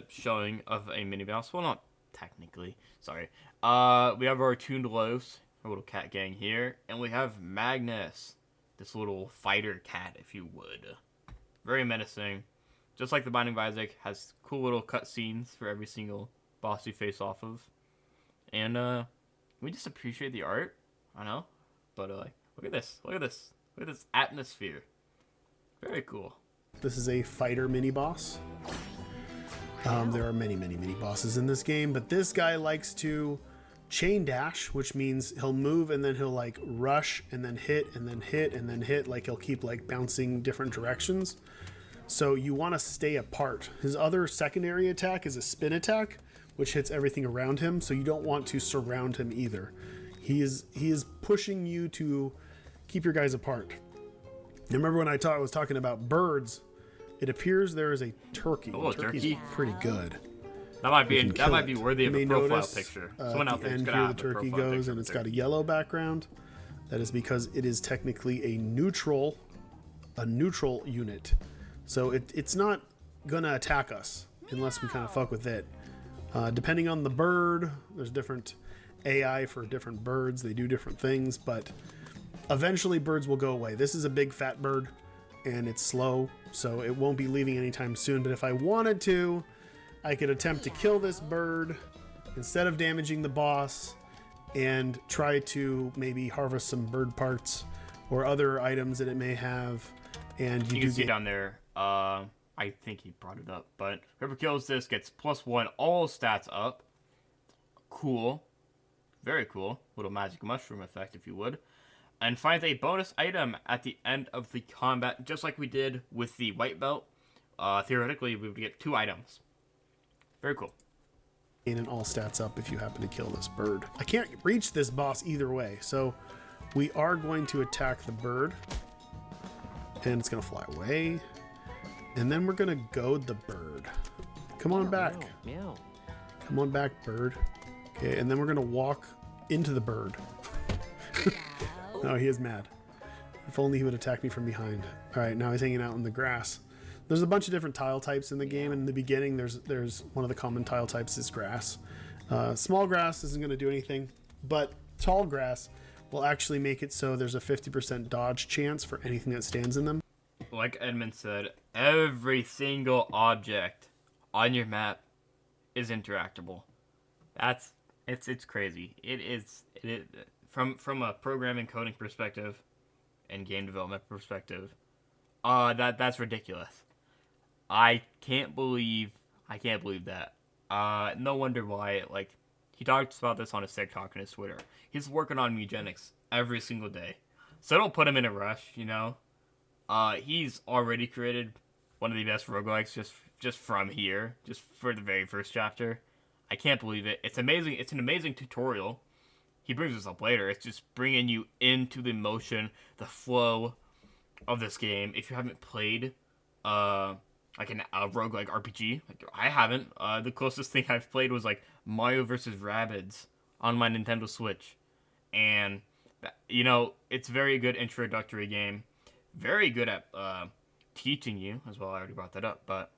A: showing of a mini boss. Well, not technically. Sorry. We have our tuned loaves, our little cat gang here, and we have Magnus, this little fighter cat, if you would. Very menacing. Just like the Binding of Isaac, has cool little cutscenes for every single boss you face off of. And we just appreciate the art. I know. But look at this. Look at this. Look at this atmosphere. Very cool.
B: This is a fighter mini boss. There are many mini bosses in this game, but this guy likes to chain dash, which means he'll move and then he'll like rush and then hit and then hit and then hit. Like he'll keep like bouncing different directions. So you want to stay apart. His other secondary attack is a spin attack, which hits everything around him. So you don't want to surround him either. He is pushing you to keep your guys apart. And remember when I was talking about birds, it appears there is a turkey.
A: Oh,
B: Turkey's
A: turkey.
B: pretty good.
A: That might be worthy of a profile
B: notice,
A: picture. Someone out there
B: and here the turkey goes, and it's got a yellow background. That is because it is technically a neutral unit. So it's not gonna attack us unless we kind of fuck with it. Depending on the bird, there's different AI for different birds. They do different things, but eventually birds will go away. This is a big fat bird, and it's slow, so it won't be leaving anytime soon. But if I wanted to, I could attempt to kill this bird instead of damaging the boss and try to maybe harvest some bird parts or other items that it may have. And
A: you can see down there, I think he brought it up, but whoever kills this gets +1 all stats up. Cool. Very cool. Little magic mushroom effect, if you would. And finds a bonus item at the end of the combat, just like we did with the white belt. Theoretically, we would get 2 items. Very cool.
B: And all stats up if you happen to kill this bird. I can't reach this boss either way, so we are going to attack the bird. And it's going to fly away. And then we're going to goad the bird. Come on back.
C: Meow.
B: Come on back, bird. Okay, and then we're going to walk into the bird. No, he is mad. If only he would attack me from behind. All right, now he's hanging out in the grass. There's a bunch of different tile types in the game. And in the beginning, there's one of the common tile types is grass. Small grass isn't going to do anything, but tall grass will actually make it so there's a 50% dodge chance for anything that stands in them.
A: Like Edmund said, every single object on your map is interactable. It's crazy. It is from a programming coding perspective and game development perspective. That's ridiculous. I can't believe that. No wonder why. Like, he talks about this on his TikTok and his Twitter. He's working on Mewgenics every single day, so don't put him in a rush. You know, he's already created one of the best roguelikes just from here, just for the very first chapter. I can't believe it. It's amazing. It's an amazing tutorial. He brings this up later. It's just bringing you into the motion, the flow of this game. If you haven't played like a roguelike RPG, like I haven't. The closest thing I've played was like Mario vs. Rabbids on my Nintendo Switch. And, you know, it's a very good introductory game. Very good at teaching you as well. I already brought that up, but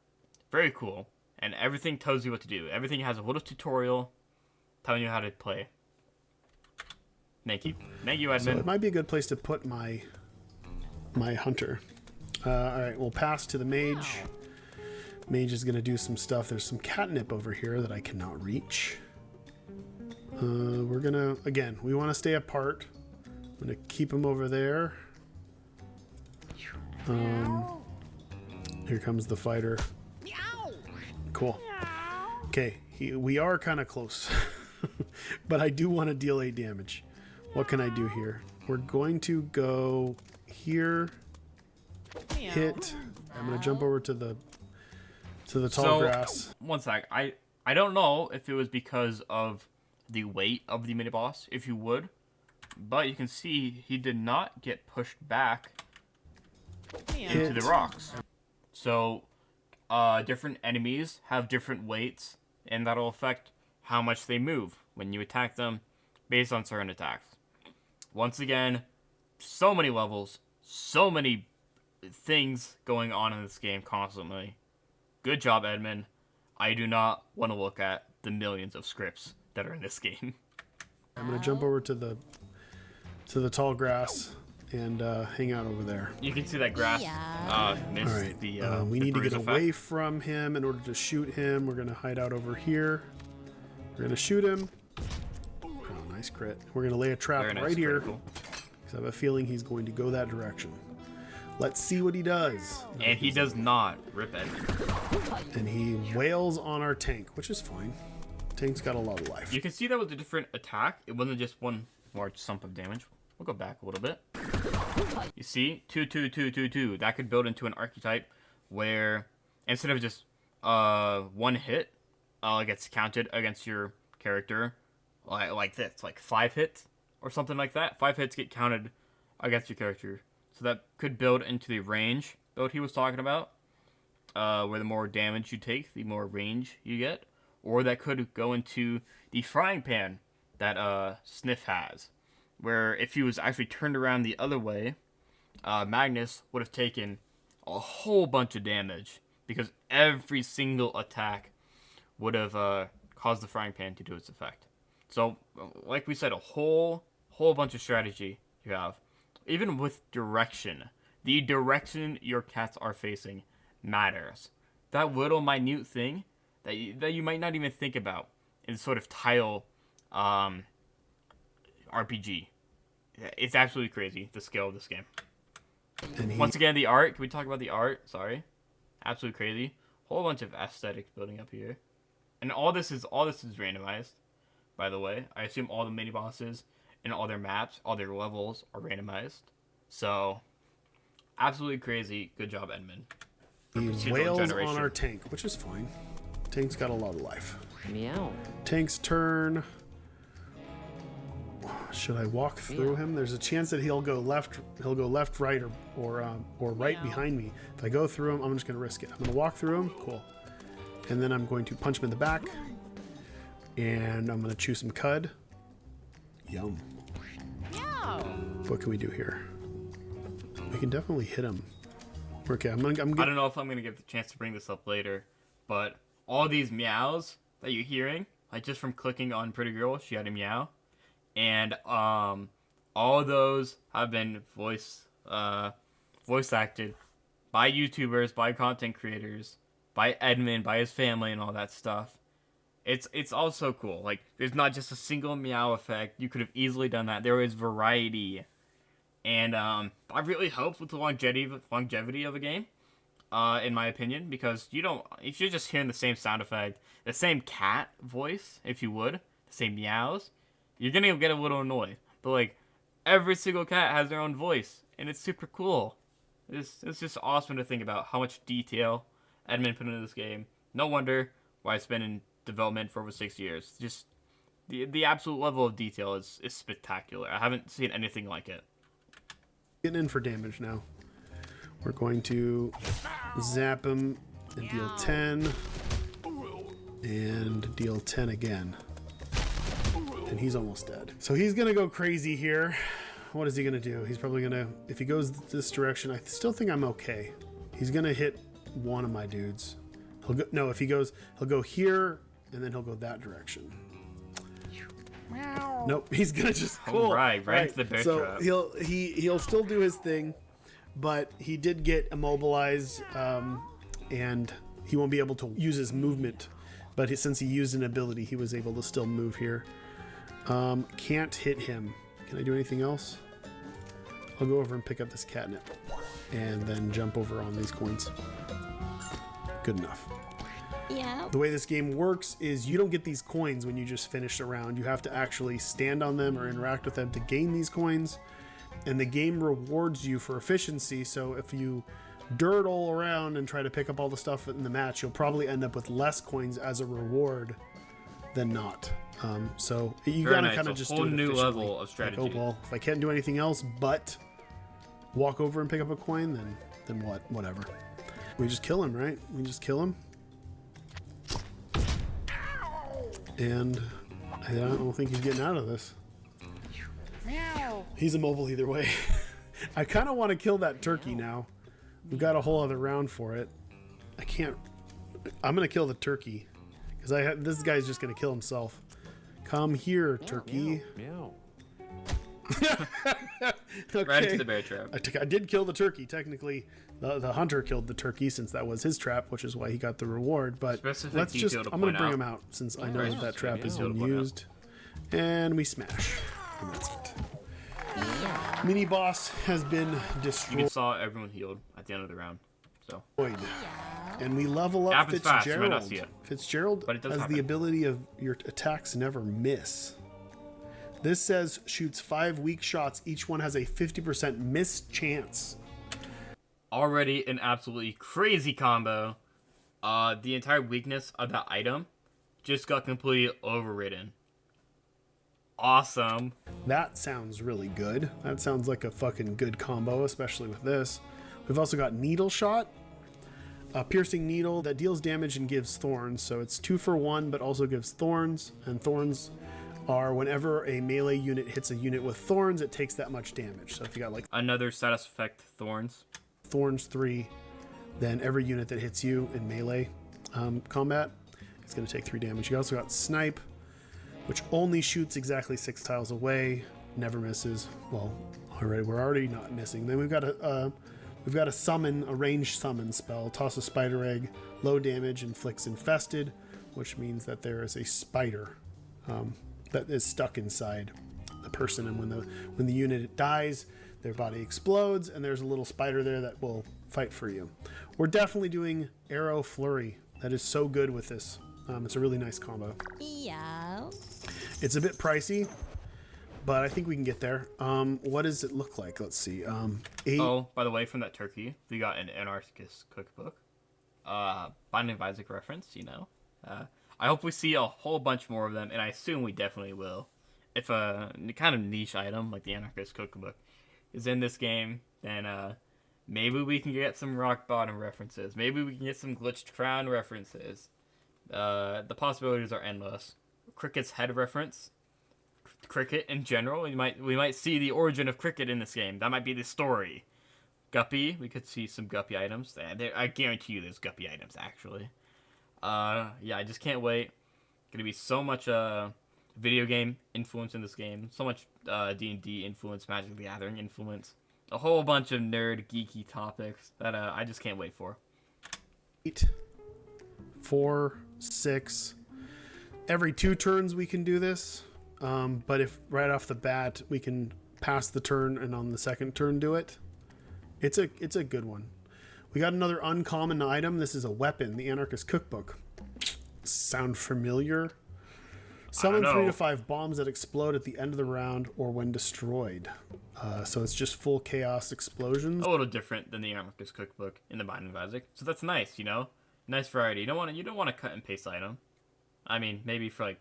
A: very cool. And everything tells you what to do. Everything has a little tutorial telling you how to play. Thank you, Edmund.
B: So it might be a good place to put my hunter. All right, we'll pass to the mage. Mage is going to do some stuff. There's some catnip over here that I cannot reach. We're going to, again, we want to stay apart. I'm going to keep him over there. Here comes the fighter. Cool. Okay, we are kind of close. But I do want to deal 8 damage. What can I do here? We're going to go here. Hit. I'm going to jump over to the tall grass.
A: One sec. I don't know if it was because of the weight of the mini boss, if you would, but you can see he did not get pushed back into the rocks. So different enemies have different weights, and that'll affect how much they move when you attack them based on certain attacks. Once again, so many levels, so many things going on in this game constantly. Good job, Edmund. I do not want to look at the millions of scripts that are in this game.
B: I'm going to jump over to the tall grass and hang out over there.
A: You can see that grass missed.
B: All right.
A: The
B: we
A: the
B: need to get
A: bruise
B: away
A: effect.
B: from him in order to shoot him. We're going to hide out over here. We're going to shoot him. Oh, nice crit. We're going to lay a trap
A: Very nice,
B: right here.
A: critical.
B: Because I have a feeling he's going to go that direction. Let's see what he does.
A: And he does not rip Edmund.
B: And he wails on our tank, which is fine. Tank's got a lot of life.
A: You can see that was a different attack. It wasn't just one large sump of damage. We'll go back a little bit. You see, 2, 2, 2, 2, 2. That could build into an archetype where instead of just one hit gets counted against your character like this, like 5 hits or something like that. 5 hits get counted against your character. So that could build into the range build he was talking about, where the more damage you take, the more range you get. Or that could go into the frying pan that Sniff has, where if he was actually turned around the other way, Magnus would have taken a whole bunch of damage because every single attack would have caused the frying pan to do its effect. So, like we said, a whole bunch of strategy you have. Even with direction, the direction your cats are facing matters. That little minute thing that you might not even think about in sort of tile RPG. It's absolutely crazy, the scale of this game.
B: And
A: Once again, the art. Can we talk about the art? Sorry. Absolutely crazy. Whole bunch of aesthetics building up here. And all this is randomized, by the way. I assume all the mini bosses and all their maps, all their levels are randomized. So, absolutely crazy. Good job, Edmund.
B: he wails on our tank, which is fine. Tank's got a lot of life.
C: Meow.
B: Tank's turn. Should I walk through him? There's a chance that he'll go left, right, or right behind me. If I go through him, I'm just going to risk it. I'm going to walk through him. Cool. And then I'm going to punch him in the back. And I'm going to chew some cud. Yum. What can we do here? We can definitely hit him. Okay, I'm
A: I don't know if I'm going to get the chance to bring this up later, but all these meows that you're hearing, like just from clicking on Pretty Girl, she had a meow. And all those have been voice acted by YouTubers, by content creators, by Edmund, by his family, and all that stuff. It's all so cool. Like, there's not just a single meow effect. You could have easily done that. There is variety, and I really helps with the longevity of a game, in my opinion, because if you're just hearing the same sound effect, the same cat voice, if you would, the same meows, you're gonna get a little annoyed. But like, every single cat has their own voice, and it's super cool. It's just awesome to think about how much detail Edmund put into this game. No wonder why it's been in development for over 6 years. Just the absolute level of detail is spectacular. I haven't seen anything like it.
B: getting in for damage now. We're going to zap him and deal 10. And deal 10 again. And he's almost dead. So he's going to go crazy here. What is he going to do? He's probably going to... If he goes this direction, I still think I'm okay. He's going to hit one of my dudes. He'll go, no, if he goes... He'll go here, and then he'll go that direction. Nope, he's going to just... Cool.
A: Right into the bear
B: so
A: trap.
B: He'll still do his thing, but he did get immobilized, and he won't be able to use his movement. But since he used an ability, he was able to still move here. Can't hit him. Can I do anything else? I'll go over and pick up this catnip. And then jump over on these coins. Good enough.
C: Yeah.
B: The way this game works is you don't get these coins when you just finish a round. You have to actually stand on them or interact with them to gain these coins. And the game rewards you for efficiency. So if you dirt all around and try to pick up all the stuff in the match, you'll probably end up with less coins as a reward than not. So you
A: Very
B: gotta
A: nice.
B: kind
A: A
B: of just
A: whole
B: do it
A: new
B: efficiently.
A: level of strategy.
B: Like, oh well, if I can't do anything else but walk over and pick up a coin, then what? Whatever. We just kill him, right? We just kill him. And I don't think he's getting out of this. He's immobile either way. I kind of want to kill that turkey now. We've got a whole other round for it. I can't. I'm going to kill the turkey. Because this guy's just going to kill himself. Come here, turkey.
D: Meow.
B: Okay.
A: Right into the bear trap.
B: I did kill the turkey. Technically, the hunter killed the turkey since that was his trap, which is why he got the reward. But
A: Specific
B: let's just,
A: detail to
B: I'm going
A: point
B: to bring
A: out.
B: him out since I know
A: Right.
B: that trap has
A: Detail to
B: been
A: point out.
B: used. And we smash. And that's it. Mini boss has been
A: You
B: destroyed.
A: saw everyone healed at the end of the round. So
B: And we level up
A: Happens fast, you might
B: Fitzgerald.
A: not see it.
B: Fitzgerald
A: But it does
B: has
A: happen.
B: the ability of your attacks never miss. This says shoots 5 weak shots. Each one has a 50% miss chance.
A: already an absolutely crazy combo. The entire weakness of that item just got completely overridden. Awesome.
B: That sounds really good. That sounds like a fucking good combo, especially with this. We've also got Needle Shot. A piercing needle that deals damage and gives thorns. So it's 2 for 1, but also gives thorns. And thorns are whenever a melee unit hits a unit with thorns, it takes that much damage. So if you got like
A: Another status effect, Thorns.
B: Thorns 3, then every unit that hits you in melee combat is going to take 3 damage. You also got Snipe, which only shoots exactly 6 tiles away, never misses. Well, already we're already not missing. Then we've got a summon, a ranged summon spell. Toss a spider egg, low damage, inflicts infested, which means that there is a spider that is stuck inside the person, and when the unit dies, their body explodes, and there's a little spider there that will fight for you. We're definitely doing Arrow Flurry. That is so good with this. It's a really nice combo.
C: Yeah.
B: It's a bit pricey, but I think we can get there. What does it look like? Let's see. 8.
A: Oh, by the way, from that turkey, we got an anarchist cookbook. Binding of Isaac reference, you know. I hope we see a whole bunch more of them, and I assume we definitely will. If a kind of niche item like the anarchist cookbook is in this game, then maybe we can get some rock bottom references. Maybe we can get some glitched crown references. The possibilities are endless. Cricket's head reference. Cricket in general. We might see the origin of cricket in this game. That might be the story. Guppy. We could see some Guppy items. I guarantee you there's Guppy items, actually. Yeah, I just can't wait. Gonna be so much video game influence in this game. So much D&D influence, Magic the Gathering influence. A whole bunch of nerd, geeky topics that I just can't wait for.
B: 8, 4, 6. Every 2 turns we can do this. But if right off the bat we can pass the turn and on the second turn do it, it's a good one. We got another uncommon item. This is a weapon, the Anarchist Cookbook. Sound familiar? Summon 3 to 5 bombs that explode at the end of the round or when destroyed. So it's just full chaos explosions.
A: A little different than the Anarchist Cookbook in the Binding of Isaac. So that's nice, you know? Nice variety. You don't want to cut and paste item. I mean, maybe for like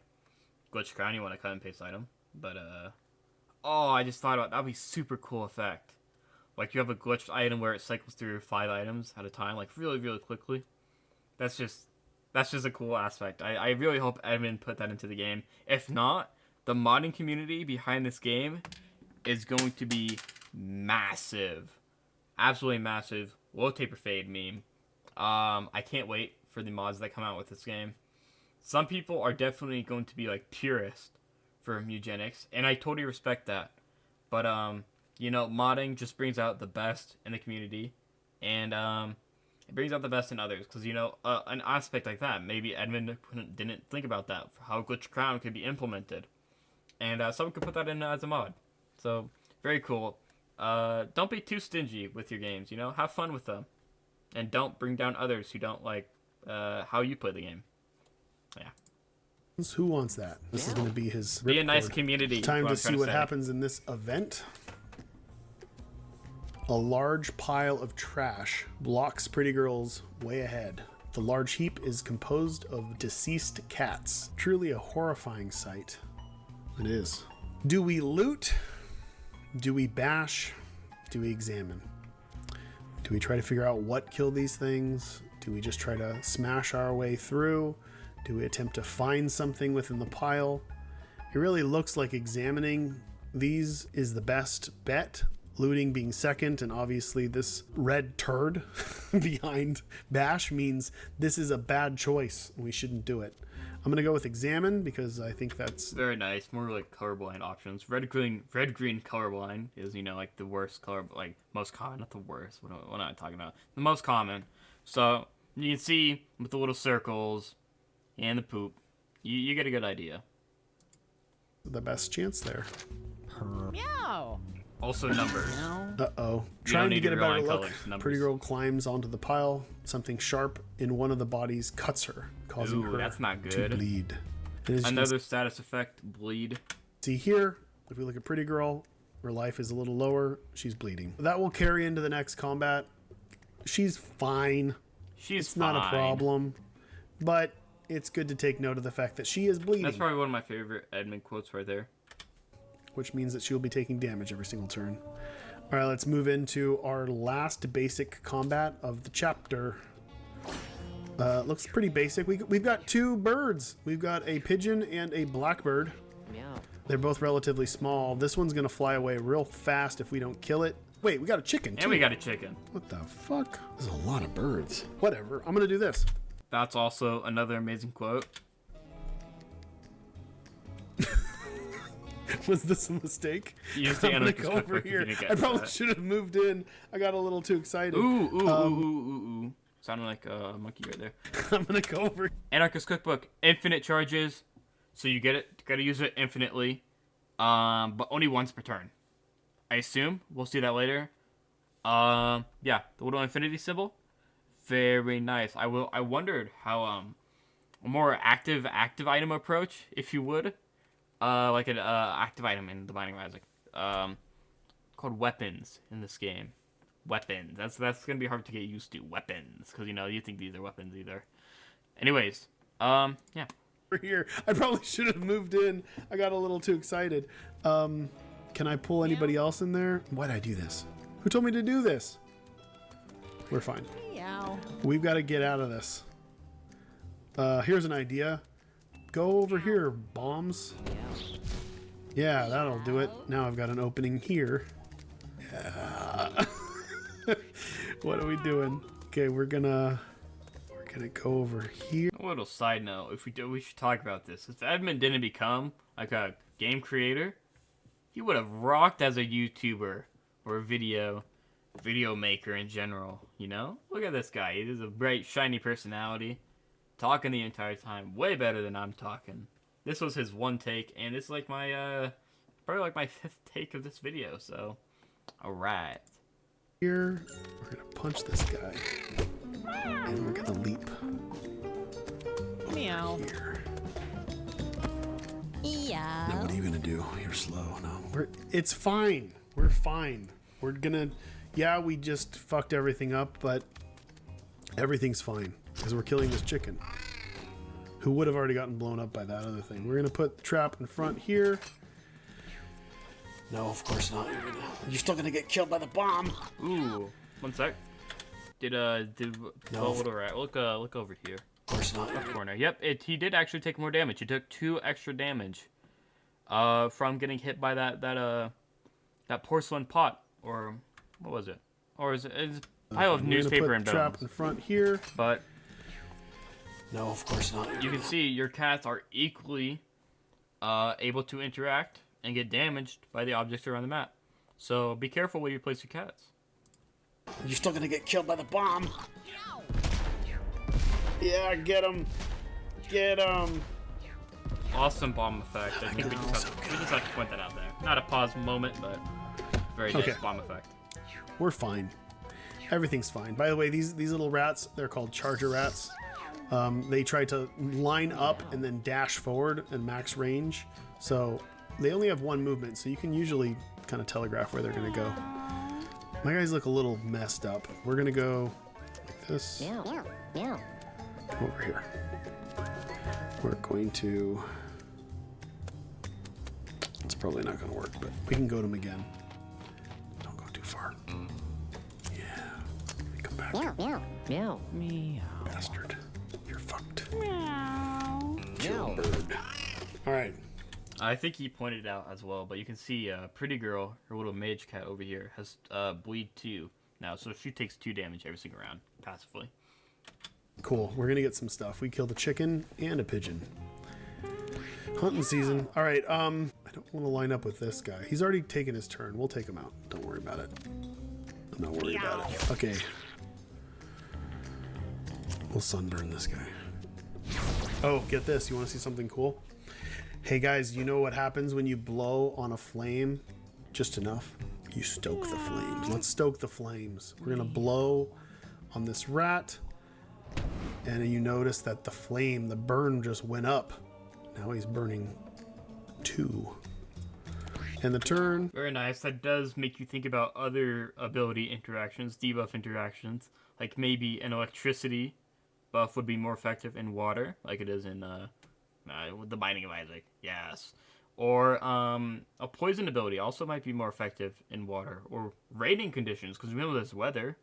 A: Glitch Crown you want to cut and paste item. But oh, I just thought about that'd be super cool effect. Like you have a glitched item where it cycles through 5 items at a time, like really, really quickly. That's just a cool aspect. I really hope Edmund put that into the game. If not, the modding community behind this game is going to be massive. Absolutely massive. Low taper fade meme. I can't wait for the mods that come out with this game. Some people are definitely going to be like purist for Mewgenics, and I totally respect that. But you know, modding just brings out the best in the community, and It brings out the best in others, because, you know, an aspect like that, maybe Edmund didn't think about that, how Glitch Crown could be implemented. And someone could put that in as a mod. So, very cool. Don't be too stingy with your games, you know? Have fun with them. And don't bring down others who don't like how you play the game. Yeah.
B: Who wants that? This is going to be his
A: Be a nice
B: ripcord.
A: community.
B: Time to
A: I'm
B: see
A: trying
B: what
A: say.
B: happens in this event. A large pile of trash blocks Pretty Girl's way ahead. The large heap is composed of deceased cats. Truly a horrifying sight. It is. Do we loot? Do we bash? Do we examine? Do we try to figure out what killed these things? Do we just try to smash our way through? Do we attempt to find something within the pile? It really looks like examining these is the best bet. Looting being second, and obviously this red turd behind bash means this is a bad choice. We shouldn't do it. I'm going to go with examine because I think that's
A: Very nice. More like colorblind options. Red green colorblind is, you know, like the worst color, like most common, not the worst. What am I talking about? The most common. So you can see with the little circles and the poop, you get a good idea.
B: the best chance there.
C: Meow.
A: Also numbers.
B: Uh-oh.
A: You
B: Trying
A: don't
B: to
A: need
B: get
A: to
B: a
A: rely
B: better
A: on
B: look,
A: colors, numbers.
B: Pretty Girl climbs onto the pile. Something sharp in one of the bodies cuts her, causing
A: Ooh,
B: her
A: that's not
B: to
A: good.
B: bleed. And as you can
A: Another status effect, bleed.
B: see here, if we look at Pretty Girl, her life is a little lower. She's bleeding. That will carry into the next combat. She's fine.
A: She's
B: It's not a problem. But it's good to take note of the fact that she is bleeding.
A: That's probably one of my favorite Edmund quotes right there.
B: Which means that she'll be taking damage every single turn. All right, let's move into our last basic combat of the chapter. Looks pretty basic. We've got two birds. We've got a pigeon and a blackbird.
C: Meow.
B: They're both relatively small. This one's going to fly away real fast if we don't kill it. Wait, we got a chicken, too.
A: And we got a chicken.
B: What the fuck? There's a lot of birds. Whatever. I'm going to do this.
A: That's also another amazing quote.
B: Was this a mistake?
A: You just
B: I'm
A: think
B: gonna
A: Anarchist
B: go over
A: Cookbook if you
B: here.
A: didn't
B: I
A: get
B: probably
A: that.
B: should have moved in. I got a little too excited.
A: Ooh. Sounded like a monkey right there.
B: I'm gonna go over.
A: Anarchist Cookbook, infinite charges. So you gotta use it infinitely. But only once per turn. I assume. We'll see that later. Yeah, the little infinity symbol. Very nice. I wondered how a more active item approach, if you would. Like an active item in the Binding of Isaac. Called weapons in this game. Weapons. That's gonna be hard to get used to. Weapons, because you think these are weapons either. Anyways, yeah.
B: Over here. I probably should have moved in. I got a little too excited. Can I pull anybody else in there? Why'd I do this? Who told me to do this? We're fine.
C: Meow.
B: We've got to get out of this. Here's an idea. Go over here, bombs. Yeah, that'll do it. Now I've got an opening here. Yeah. What are we doing? Okay, we're gonna go over here.
A: A little side note: if we do, we should talk about this. If Edmund didn't become like a game creator, he would have rocked as a YouTuber or a video maker in general. You know, look at this guy. He has a bright, shiny personality, talking the entire time, way better than I'm talking. This was his one take, and it's like my probably like my 5th take of this video. So, all right.
B: Here, we're gonna punch this guy, and we're gonna leap
C: Meow.
B: here. Now,
C: Meow.
B: what are you gonna do? You're slow. No, it's fine. We're fine. We're gonna, yeah, we just fucked everything up, but everything's fine because we're killing this chicken, who would have already gotten blown up by that other thing. We're gonna put the trap in front here. No, of course not. You're still gonna get killed by the bomb.
A: Ooh, one sec. Did
B: No.
A: Little rat look over here?
B: Of course not.
A: Left corner. Yep, he did actually take more damage. He took 2 extra damage from getting hit by that porcelain pot, or what was it? Or is it a pile of
B: We're gonna
A: newspaper
B: put
A: and
B: the trap
A: bones?
B: in front here.
A: But
B: No, of course not.
A: you can see your cats are equally able to interact and get damaged by the objects around the map. So be careful where you place your cats.
B: You're still gonna get killed by the bomb. Yeah, get him. Get him.
A: Awesome bomb effect. I think we just have to point that out there. Not a pause moment, but very nice bomb effect.
B: We're fine. Everything's fine. By the way, these little rats, they're called charger rats. They try to line up and then dash forward in max range. So they only have one movement, so you can usually kind of telegraph where they're going to go. My guys look a little messed up. We're going to go like this. Come over here. We're going to... It's probably not going to work, but we can go to them again. Don't go too far. Yeah. Come back.
C: Meow. Meow.
B: Bastard. You're fucked. Kill bird. All right.
A: I think he pointed out as well, but you can see Pretty Girl, her little mage cat over here, has bleed 2 now, so she takes 2 damage every single round, passively.
B: Cool. We're going to get some stuff. We killed a chicken and a pigeon. Hunting season. All right. I don't want to line up with this guy. He's already taken his turn. We'll take him out. Don't worry about it. I'm not worried about it. Okay. We'll sunburn this guy. Oh, get this. You want to see something cool? Hey guys, you know what happens when you blow on a flame just enough? You stoke the flames. Let's stoke the flames. We're going to blow on this rat. And you notice that the flame, the burn just went up. Now he's burning 2. And the turn.
A: Very nice. That does make you think about other ability interactions, debuff interactions. Like maybe an electricity buff would be more effective in water, like it is in with the Binding of Isaac. Yes. Or a poison ability also might be more effective in water. Or raining conditions, because we know there's weather.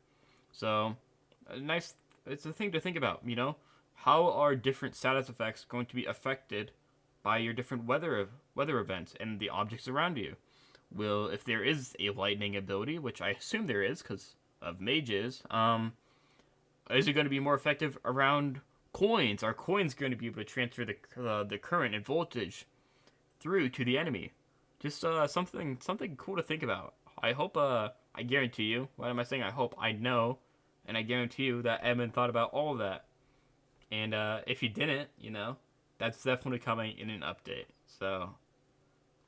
A: So, nice. It's a thing to think about, you know? How are different status effects going to be affected by your different weather events and the objects around you? Well, if there is a lightning ability, which I assume there is because of mages, is it going to be more effective around coins? Are coins going to be able to transfer the current and voltage through to the enemy? Just something cool to think about. I hope, I guarantee you, what am I saying? I hope, I know, and I guarantee you that Edmund thought about all of that. And if he didn't, you know, that's definitely coming in an update. So,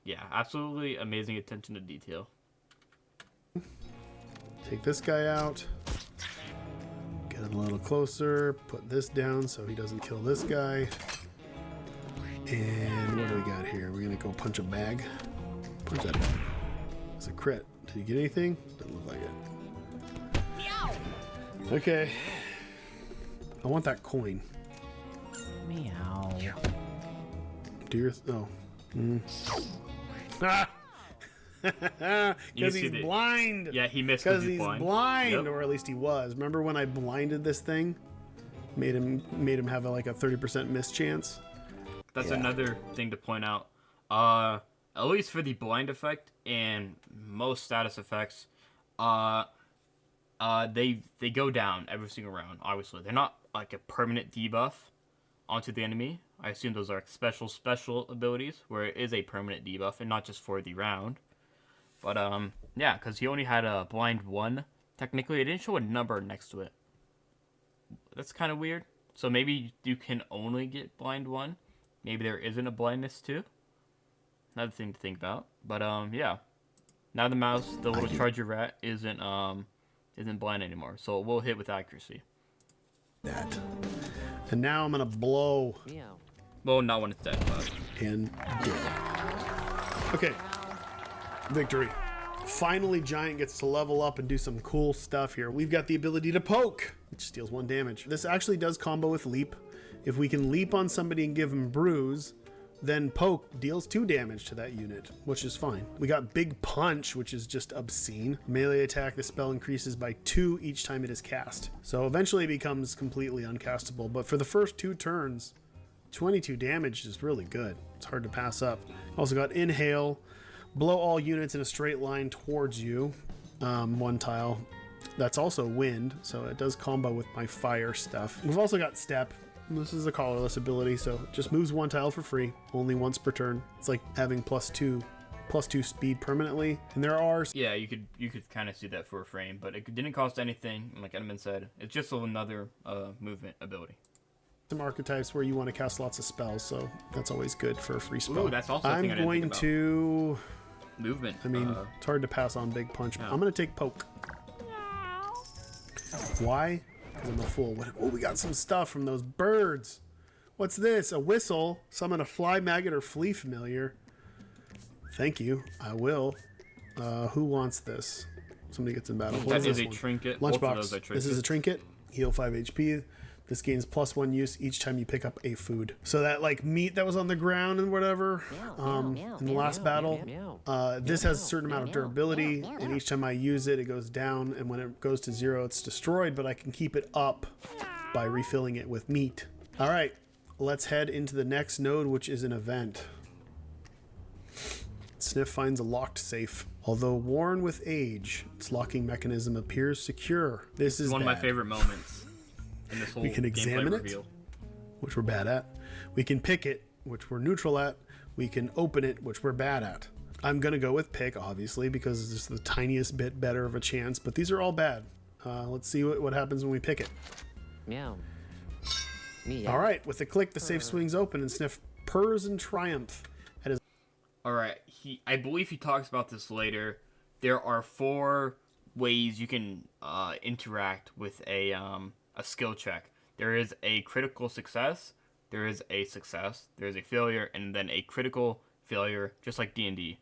A: yeah, absolutely amazing attention to detail.
B: Take this guy out. Get a little closer. Put this down so he doesn't kill this guy. And what do we got here? We're going to go punch a bag. Punch that bag. It's a crit. Did you get anything? Doesn't look like it. Okay. I want that coin.
C: Meow.
B: Do your... Oh. Ah! Because he's blind.
A: Yeah, he missed
B: because he's blind,
A: yep.
B: Or at least he was. Remember when I blinded this thing? Made him have like a 30% miss chance.
A: That's
B: Yeah.
A: another thing to point out. At least for the blind effect and most status effects, they go down every single round. Obviously, they're not like a permanent debuff onto the enemy. I assume those are special abilities where it is a permanent debuff and not just for the round. But yeah, because he only had a blind 1. Technically, it didn't show a number next to it. That's kind of weird. So maybe you can only get blind 1. Maybe there isn't a blindness 2. Another thing to think about. But yeah. Now the mouse, the little charger rat, isn't blind anymore. So it will hit with accuracy.
B: That. And now I'm gonna blow.
C: Meow.
A: Well, not when it's dead, but
B: And dead. Okay. Victory. Finally, Giant gets to level up and do some cool stuff here. We've got the ability to poke, which deals 1 damage. This actually does combo with leap. If we can leap on somebody and give him bruise, then poke deals 2 damage to that unit, which is fine. We got big punch, which is just obscene. Melee attack, the spell increases by 2 each time it is cast. So eventually it becomes completely uncastable. But for the first 2 turns, 22 damage is really good. It's hard to pass up. Also got inhale, blow all units in a straight line towards you. 1 tile. That's also wind, so it does combo with my fire stuff. We've also got step. This is a colorless ability, so it just moves 1 tile for free, only once per turn. It's like having +2 speed permanently. And there are...
A: yeah, you could kind of see that for a frame, but it didn't cost anything. Like Edmund said, it's just another movement ability.
B: some archetypes where you want to cast lots of spells, so that's always good for a free spell.
A: Ooh, that's also a thing I
B: I'm
A: didn't
B: going
A: think about.
B: to.
A: Movement.
B: I mean, it's hard to pass on big punch.
A: Yeah.
B: I'm going to take poke. Why? Because I'm a fool. Oh, we got some stuff from those birds. What's this? A whistle. Summon a fly, maggot, or flea familiar. Thank you. I will. Who wants this? Somebody gets in battle. What
A: that is
B: this
A: a
B: one?
A: trinket. Both of
B: Lunchbox.
A: those are
B: This is a
A: trinkets.
B: trinket. Heal 5 HP. This gains +1 use each time you pick up a food. So that like meat that was on the ground and whatever in the last battle, this has a certain amount of durability, and each time I use it, it goes down, and when it goes to 0, it's destroyed, but I can keep it up by refilling it with meat. All right, let's head into the next node, which is an event. Sniff finds a locked safe. Although worn with age, its locking mechanism appears secure. This is
A: One of my
B: bad.
A: favorite moments in this whole
B: We can
A: gameplay
B: examine it,
A: reveal.
B: which we're bad at. We can pick it, which we're neutral at. We can open it, which we're bad at. I'm going to go with pick, obviously, because it's the tiniest bit better of a chance, but these are all bad. Let's see what happens when we pick it.
C: Meow. Meow.
B: All right, with a click, the safe swings open, and Sniff purrs in triumph at his...
A: All right, I believe he talks about this later. There are 4 ways you can interact with a skill check. There is a critical success, there is a success, there is a failure, and then a critical failure, just like D&D,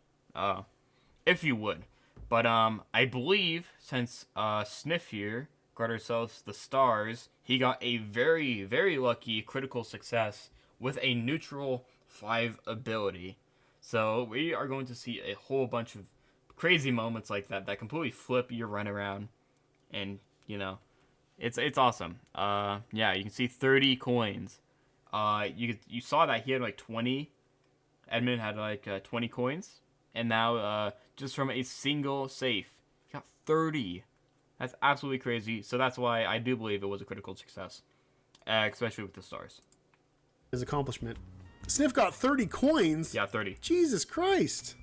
A: if you would. But I believe since Sniff here got ourselves the stars, he got a very, very lucky critical success with a neutral 5 ability. So we are going to see a whole bunch of crazy moments like that that completely flip your run around, and you know, it's awesome. Yeah, you can see 30 coins. You saw that he had like 20. Edmund had like 20 coins, and now just from a single safe, he got 30. That's absolutely crazy. So that's why I do believe it was a critical success, especially with the stars.
B: his accomplishment. Sniff got 30 coins?
A: Yeah, 30.
B: Jesus Christ.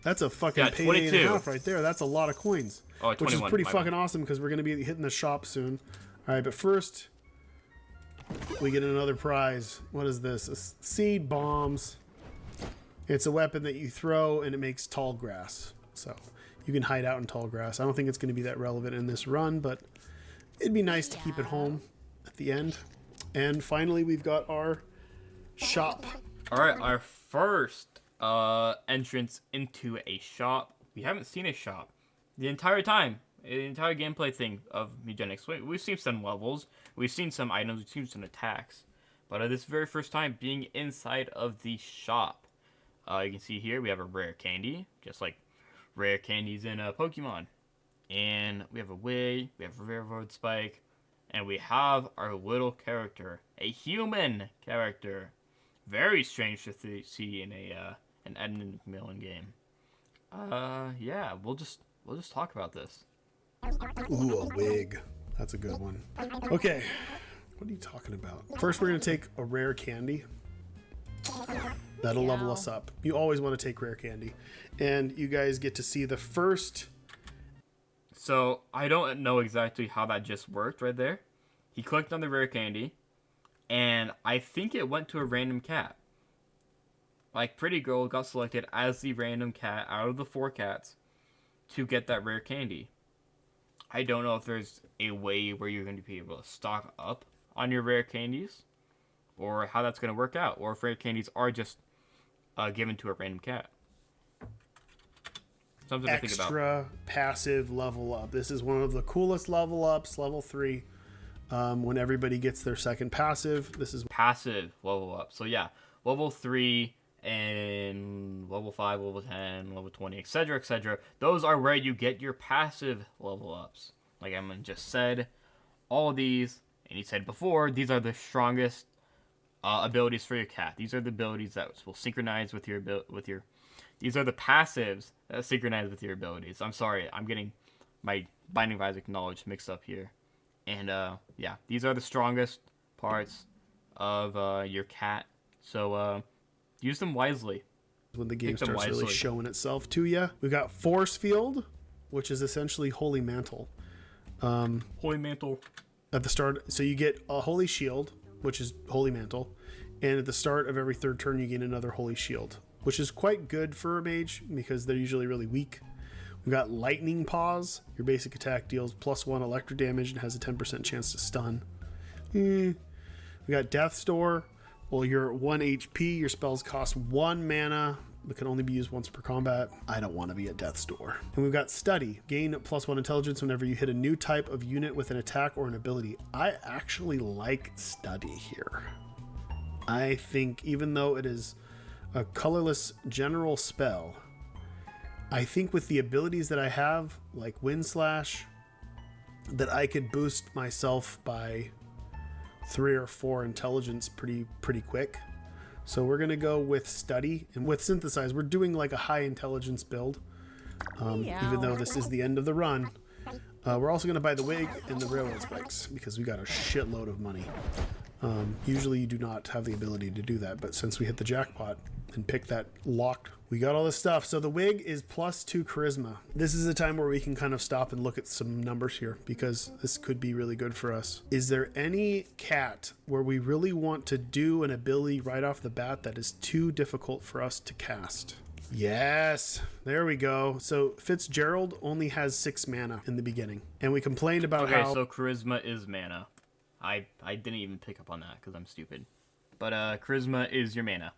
B: That's a fucking
A: Yeah,
B: payday and
A: 22.
B: a half right there. That's a lot of coins.
A: Oh,
B: which is
A: 21,
B: pretty
A: my
B: fucking
A: bad.
B: awesome because we're going to be hitting the shop soon. All right, but first, we get another prize. What is this? Seed bombs. It's a weapon that you throw and it makes tall grass. So you can hide out in tall grass. I don't think it's going to be that relevant in this run, but it'd be nice to keep it home at the end. And finally, we've got our shop.
A: All right, our first entrance into a shop. We haven't seen a shop the entire time. The entire gameplay thing of Mewgenics. We've seen some levels, we've seen some items, we've seen some attacks, but this very first time being inside of the shop. You can see here we have a rare candy, just like rare candies in Pokemon, and we have a wig, we have a railroad spike, and we have our little character, a human character. Very strange to see in an Edmund Macmillan game. Yeah, we'll just talk about this.
B: Ooh, a wig. That's a good one. Okay, what are you talking about? First, we're going to take a rare candy. That'll level us up. You always want to take rare candy. And you guys get to see the first...
A: So, I don't know exactly how that just worked right there. He clicked on the rare candy, and I think it went to a random cat. Like, Pretty Girl got selected as the random cat out of the 4 cats to get that rare candy. I don't know if there's a way where you're going to be able to stock up on your rare candies, or how that's going to work out, or if rare candies are just given to a random cat. Something to think about.
B: Extra passive level up. This is one of the coolest level ups, level 3. When everybody gets their second passive, this is
A: Passive level up. So yeah, level 3 and level 5, level 10, level 20, etc., etc. Those are where you get your passive level ups. Like Emma just said, all of these, and he said before, these are the strongest abilities for your cat. These are the abilities that will synchronize with your These are the passives that synchronize with your abilities. I'm sorry, I'm getting my Binding of Isaac knowledge mixed up here. And yeah, these are the strongest parts of your cat. So use them wisely.
B: when the game
A: Pick them
B: starts really
A: wisely.
B: showing itself to you. We've got Force Field, which is essentially Holy Mantle.
A: Holy Mantle.
B: At the start, so you get a Holy Shield, which is Holy Mantle. And at the start of every third turn, you gain another Holy Shield, which is quite good for a mage because they're usually really weak. We've got Lightning Paws. Your basic attack deals +1 electric damage and has a 10% chance to stun. We got Death's Door. Well, you're at 1 HP. Your spells cost 1 mana, but can only be used once per combat. I don't want to be at Death's Door. And we've got Study. Gain +1 intelligence whenever you hit a new type of unit with an attack or an ability. I actually like Study here. I think even though it is a colorless general spell, I think with the abilities that I have, like Wind Slash, that I could boost myself by 3 or 4 intelligence pretty quick. So we're gonna go with Study, and with Synthesize, we're doing like a high intelligence build. Even though this is the end of the run, we're also gonna buy the wig and the railroad spikes because we got a shitload of money. Usually you do not have the ability to do that, but since we hit the jackpot and picked that locked, we got all this stuff. So the wig is +2 charisma. This is a time where we can kind of stop and look at some numbers here because this could be really good for us. Is there any cat where we really want to do an ability right off the bat that is too difficult for us to cast? Yes, there we go. So Fitzgerald only has 6 mana in the beginning, and we complained about how...
A: so charisma is mana. I didn't even pick up on that because I'm stupid. But charisma is your mana.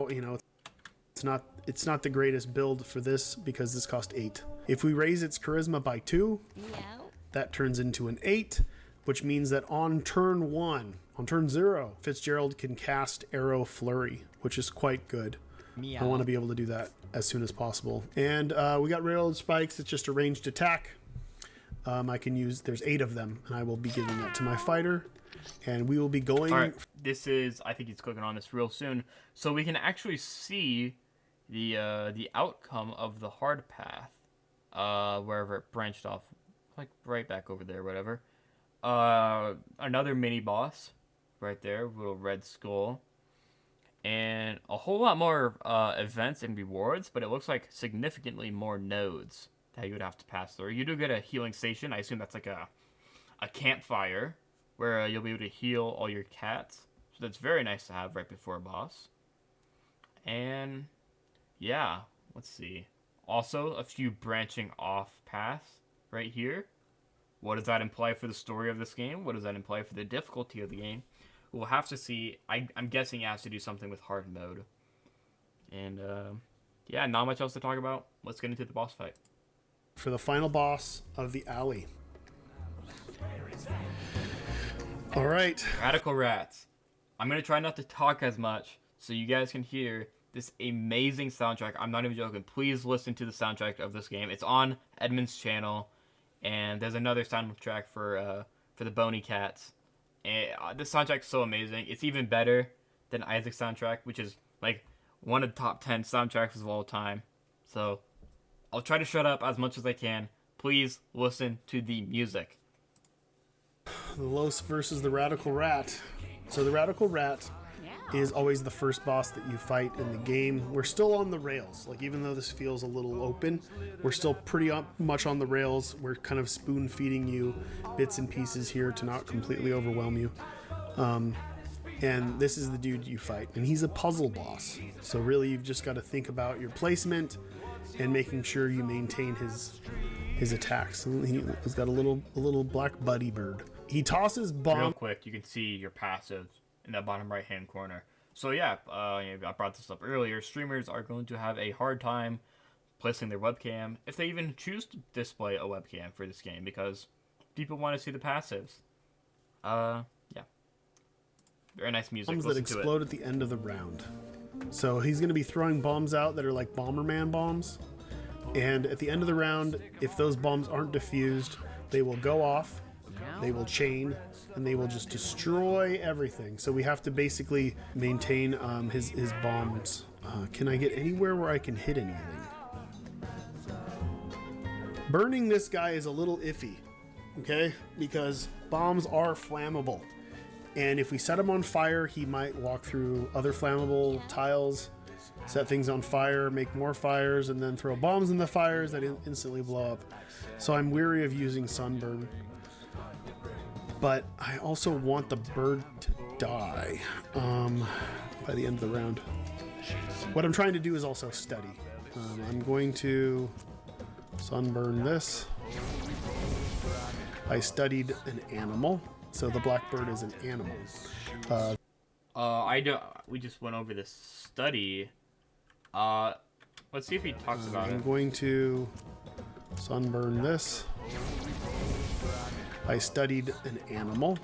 B: You know, it's not the greatest build for this because this cost 8. If we raise its charisma by 2, that turns into an 8, which means that on turn 1, on turn 0, Fitzgerald can cast Arrow Flurry, which is quite good. I want to be able to do that as soon as possible. And we got Railroad Spikes. It's just a ranged attack. I can use, there's 8 of them, and I will be giving that to my fighter. And we will be going...
A: All right, this is, I think he's clicking on this real soon. So we can actually see the outcome of the hard path, wherever it branched off, like right back over there, whatever. Another mini boss right there, little red skull. And a whole lot more events and rewards, but it looks like significantly more nodes that you would have to pass through. You do get a healing station. I assume that's like a campfire where you'll be able to heal all your cats. So that's very nice to have right before a boss. And yeah, let's see. Also, a few branching off paths right here. What does that imply for the story of this game? What does that imply for the difficulty of the game? We'll have to see. I'm guessing it has to do something with hard mode. And yeah, not much else to talk about. Let's get into the boss fight.
B: For the final boss of the alley. All right.
A: Radical Rats. I'm going to try not to talk as much so you guys can hear this amazing soundtrack. I'm not even joking. Please listen to the soundtrack of this game. It's on Edmund's channel. And there's another soundtrack for the Bony Cats. And this soundtrack is so amazing. It's even better than Isaac's soundtrack, which is like one of the top 10 soundtracks of all time. So I'll try to shut up as much as I can. Please listen to the music.
B: The Los versus the Radical Rat. So the Radical Rat is always the first boss that you fight in the game. We're still on the rails. Like, even though this feels a little open, we're still pretty much on the rails. We're kind of spoon feeding you bits and pieces here to not completely overwhelm you. And this is the dude you fight, and he's a puzzle boss. So really, you've just got to think about your placement and making sure you maintain his attacks. He's got a little black buddy bird. He tosses bomb.
A: Real quick, you can see your passive in that bottom right hand corner. So yeah, I brought this up earlier. Streamers are going to have a hard time placing their webcam if they even choose to display a webcam for this game because people want to see the passives. Yeah, very nice music.
B: Bombs that explode at the end of the round. So he's going to be throwing bombs out that are like Bomberman bombs, and at the end of the round, if those bombs aren't diffused, they will go off. They will chain, and they will just destroy everything. So we have to basically maintain his bombs. Can I get anywhere where I can hit anything? Burning this guy is a little iffy, okay? Because bombs are flammable. And if we set him on fire, he might walk through other flammable tiles, set things on fire, make more fires, and then throw bombs in the fires that instantly blow up. So I'm weary of using Sunburn. But I also want the bird die by the end of the round. What I'm trying to do is also study. I'm going to sunburn this. I studied an animal, so the blackbird is an animal.
A: We just went over this study. Let's see if he talks about
B: I'm
A: it.
B: going to sunburn this. I studied an animal.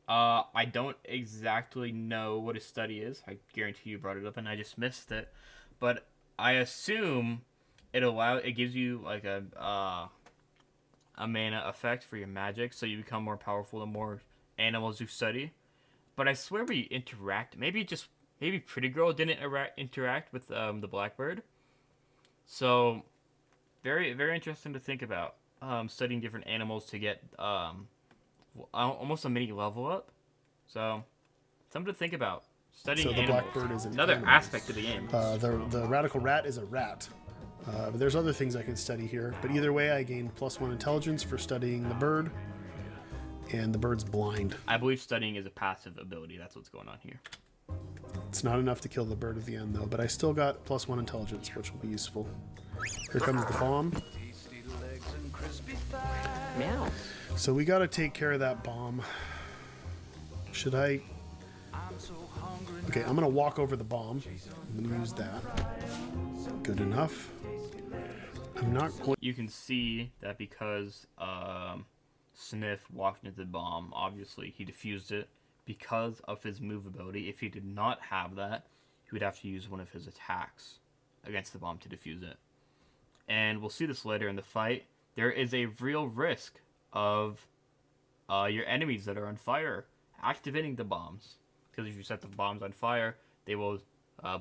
A: I don't exactly know what his study is. I guarantee you brought it up and I just missed it. But I assume it gives you like a mana effect for your magic, so you become more powerful the more animals you study. But I swear we interact. Maybe Pretty Girl didn't interact with the Blackbird. So very very interesting to think about. Studying different animals to get almost a mini level up. So something to think about. Studying
B: So the
A: animals.
B: blackbird is
A: Another
B: animal.
A: aspect of the game.
B: The radical rat is a rat. But there's other things I can study here. But either way, I gain +1 intelligence for studying the bird. And the bird's blind.
A: I believe studying is a passive ability. That's what's going on here.
B: It's not enough to kill the bird at the end, though. But I still got +1 intelligence, which will be useful. Here comes the bomb.
C: Meow.
B: So we got to take care of that bomb. Should I... Okay, I'm going to walk over the bomb. I'm going to use that. Good enough. I'm not going...
A: You can see that because Sniff walked into the bomb, obviously he defused it because of his move ability. If he did not have that, he would have to use one of his attacks against the bomb to defuse it. And we'll see this later in the fight. There is a real risk of your enemies that are on fire activating the bombs. Because if you set the bombs on fire, they will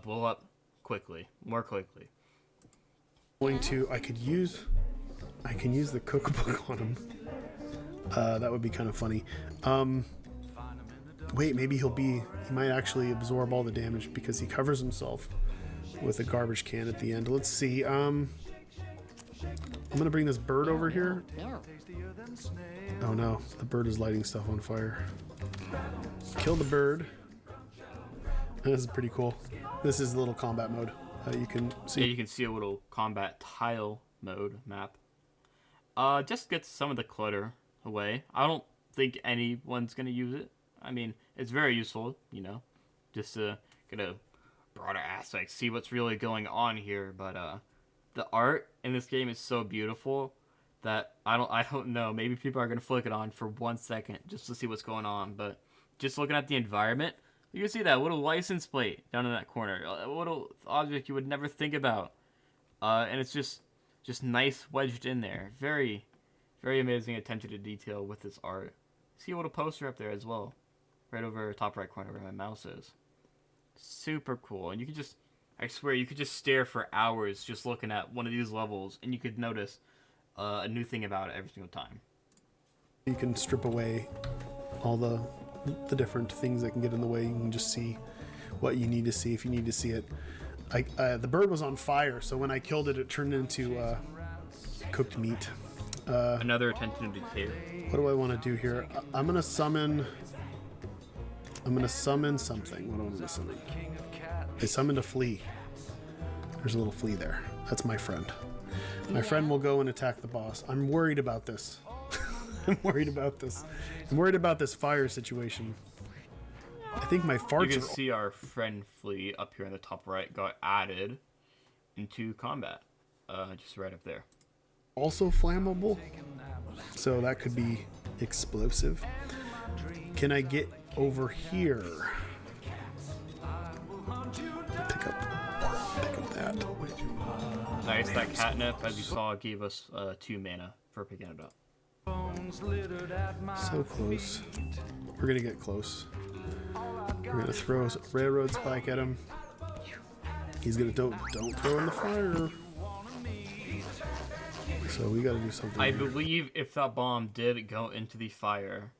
A: blow up more quickly.
B: I can use the cookbook on him. That would be kind of funny. Wait, maybe he might actually absorb all the damage because he covers himself with a garbage can at the end. Let's see. I'm gonna bring this bird over here. Oh no, the bird is lighting stuff on fire. Kill the bird. This is pretty cool. This is a little combat mode. You can see.
A: Yeah, you can see a little combat tile mode map. Just gets some of the clutter away. I don't think anyone's gonna use it. I mean, it's very useful, just to get a broader aspect, see what's really going on here. But the art in this game is so beautiful that I don't know. Maybe people are gonna flick it on for 1 second just to see what's going on. But just looking at the environment, you can see that little license plate down in that corner, a little object you would never think about, and it's just nice wedged in there. Very, very amazing attention to detail with this art. See a little poster up there as well, right over top right corner where my mouse is. Super cool, and I swear you could just stare for hours just looking at one of these levels, and you could notice a new thing about it every single time.
B: You can strip away all the different things that can get in the way. You can just see what you need to see if you need to see it. The bird was on fire, so when I killed it, it turned into cooked meat.
A: Another attention to detail.
B: What do I want to do here? I'm gonna summon something. What do I want to summon? I summoned a flea. There's a little flea there. That's my friend. My friend will go and attack the boss. I'm worried about this. I'm worried about this fire situation. I think my farts
A: You can see our friend flea up here in the top right got added into combat. Just right up there.
B: Also flammable, so that could be explosive. Can I get over here? Pick up that.
A: Nice, that catnip, as you saw, gave us 2 mana for picking it up.
B: So close. We're gonna get close. We're gonna throw a railroad spike at him. He's gonna don't throw in the fire. So we gotta do something.
A: I believe if that bomb did go into the fire,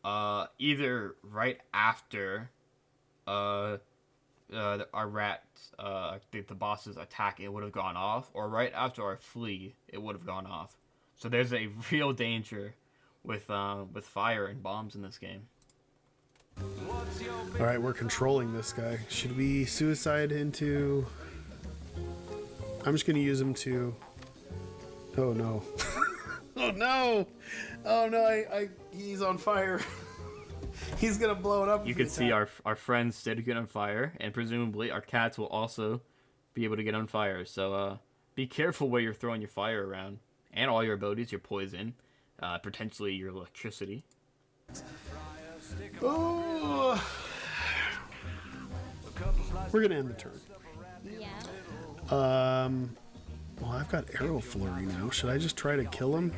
A: either right after our rat, the boss's attack, it would have gone off, or right after our flea, it would have gone off. So there's a real danger with fire and bombs in this game.
B: All right, we're controlling this guy. Should we suicide into... I'm just going to use him to... Oh, no. Oh, no. Oh, no. He's on fire. He's going to blow it up.
A: You can see our friends did get on fire, and presumably our cats will also be able to get on fire. So be careful where you're throwing your fire around. And all your abilities, your poison, potentially your electricity.
B: Oh. We're going to end the turn. Well, I've got arrow flurry now. Should I just try to kill him?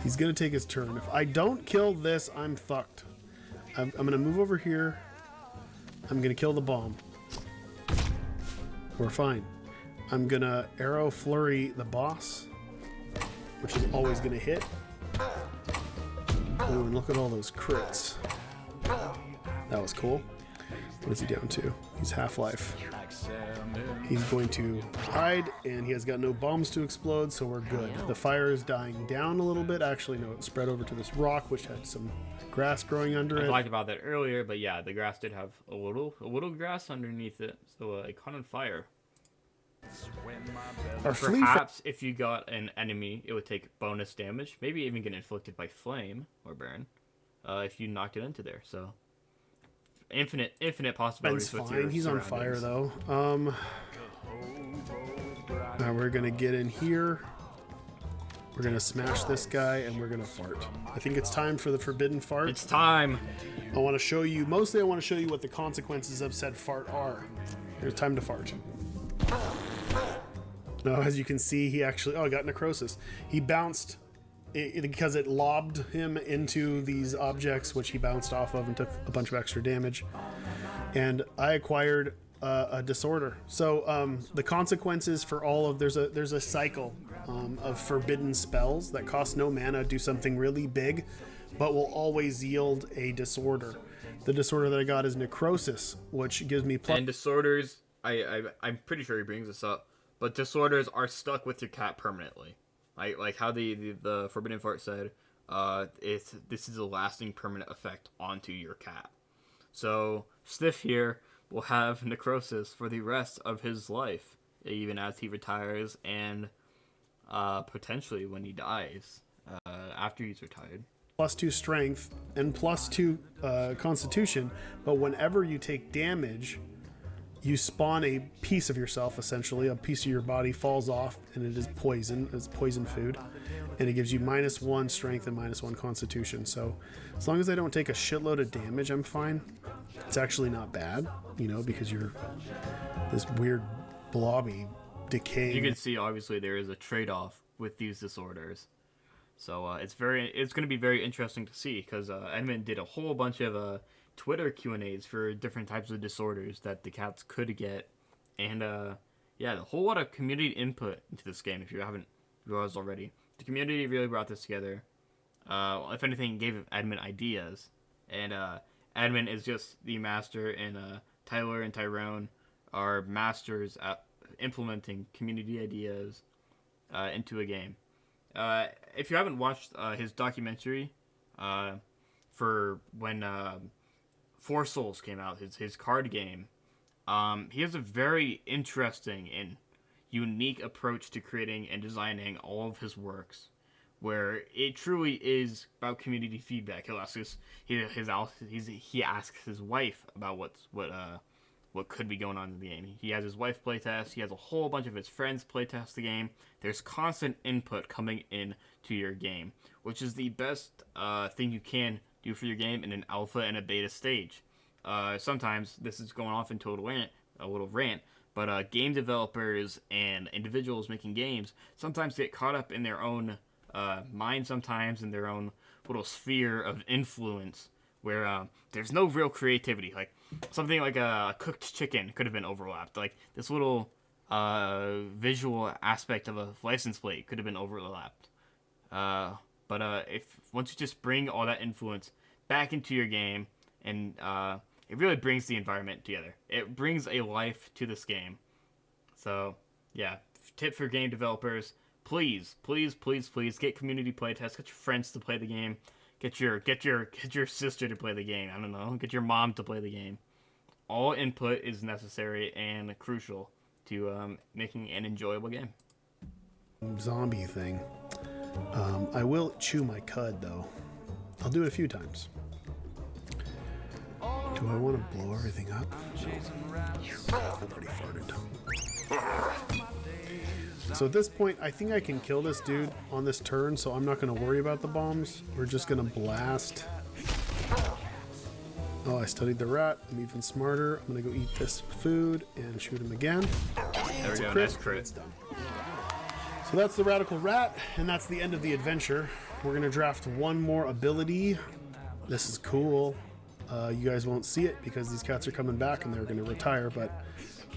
B: He's going to take his turn. If I don't kill this, I'm fucked. I'm going to move over here. I'm going to kill the bomb. We're fine. I'm going to arrow flurry the boss, which is always going to hit. Oh, and look at all those crits. That was cool. What is he down to? He's half-life. He's going to hide, and he has got no bombs to explode, so we're good. The fire is dying down a little bit. Actually, no, it spread over to this rock, which had some grass growing under it.
A: I talked about that earlier, but yeah, the grass did have a little grass underneath it, so it caught on fire. Perhaps if you got an enemy, it would take bonus damage, maybe even get inflicted by flame or burn, if you knocked it into there. So infinite possibilities.
B: Ben's fine. He's on fire though. Now we're gonna get in here. We're gonna smash this guy, and we're gonna fart. I think it's time for the forbidden fart.
A: It's time.
B: I want to show you. Mostly, I want to show you what the consequences of said fart are. Here's time to fart. Now, as you can see, he actually... Oh, I got necrosis. He bounced because it lobbed him into these objects, which he bounced off of and took a bunch of extra damage. And I acquired a disorder. So the consequences for all of... There's a cycle of forbidden spells that cost no mana, do something really big, but will always yield a disorder. The disorder that I got is necrosis, which gives me...
A: And disorders... I'm pretty sure he brings this up, but disorders are stuck with your cat permanently. Like how the Forbidden Fart said, this is a lasting permanent effect onto your cat. So Sniff here will have necrosis for the rest of his life, even as he retires and potentially when he dies after he's retired.
B: +2 strength and +2 constitution, but whenever you take damage, you spawn a piece of yourself, essentially. A piece of your body falls off, and it is poison. It's poison food. And it gives you -1 strength and -1 constitution. So as long as I don't take a shitload of damage, I'm fine. It's actually not bad, you know, because you're this weird blobby decaying.
A: You can see, obviously, there is a trade-off with these disorders. So it's going to be very interesting to see, because Edmund did a whole bunch of... Twitter Q&As for different types of disorders that the cats could get, and yeah, a whole lot of community input into this game. If you haven't realized already, the community really brought this together. If anything, gave Edmund ideas, and Edmund is just the master, and Tyler and Tyrone are masters at implementing community ideas into a game. If you haven't watched his documentary for when Four Souls came out, his card game, he has a very interesting and unique approach to creating and designing all of his works, where it truly is about community feedback. He'll ask he asks his wife about what could be going on in the game. He has his wife playtest. He has a whole bunch of his friends playtest the game. There's constant input coming in to your game, which is the best thing you can do for your game in an alpha and a beta stage. Sometimes this is going off into a little rant, but game developers and individuals making games sometimes get caught up in their own mind, sometimes in their own little sphere of influence, where there's no real creativity. Like something like a cooked chicken could have been overlapped. Like this little visual aspect of a license plate could have been overlapped. But if once you just bring all that influence back into your game, and it really brings the environment together. It brings a life to this game. So, yeah, tip for game developers, please get community playtests, get your friends to play the game, Get your sister to play the game. I don't know. Get your mom to play the game. All input is necessary and crucial to making an enjoyable game.
B: Zombie thing. I will chew my cud though. I'll do it a few times. Do I want to blow everything up? No. Nobody farted. So at this point, I think I can kill this dude on this turn, so I'm not going to worry about the bombs. We're just going to blast. Oh, I studied the rat. I'm even smarter. I'm going to go eat this food and shoot him again.
A: There we go. Nice crit.
B: It's done. So that's the radical rat, and that's the end of the adventure. We're going to draft one more ability. This is cool. You guys won't see it because these cats are coming back and they're going to retire, but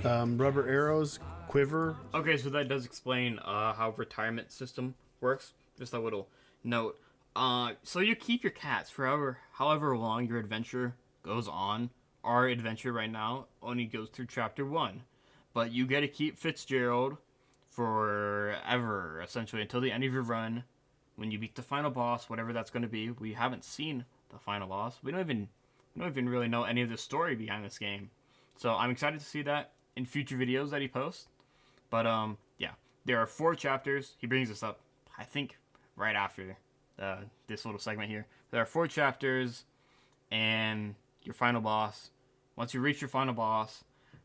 B: rubber arrows, quiver.
A: Okay, so that does explain how retirement system works. Just a little note. So you keep your cats for however long your adventure goes on. Our adventure right now only goes through chapter 1. But you get to keep Fitzgerald forever, essentially, until the end of your run. When you beat the final boss, whatever that's going to be. We haven't seen the final boss. We don't even really know any of the story behind this game. So I'm excited to see that in future videos that he posts. But yeah, there are 4 chapters. He brings us up, I think, right after this little segment here. There are 4 chapters and your final boss. Once you reach your final boss,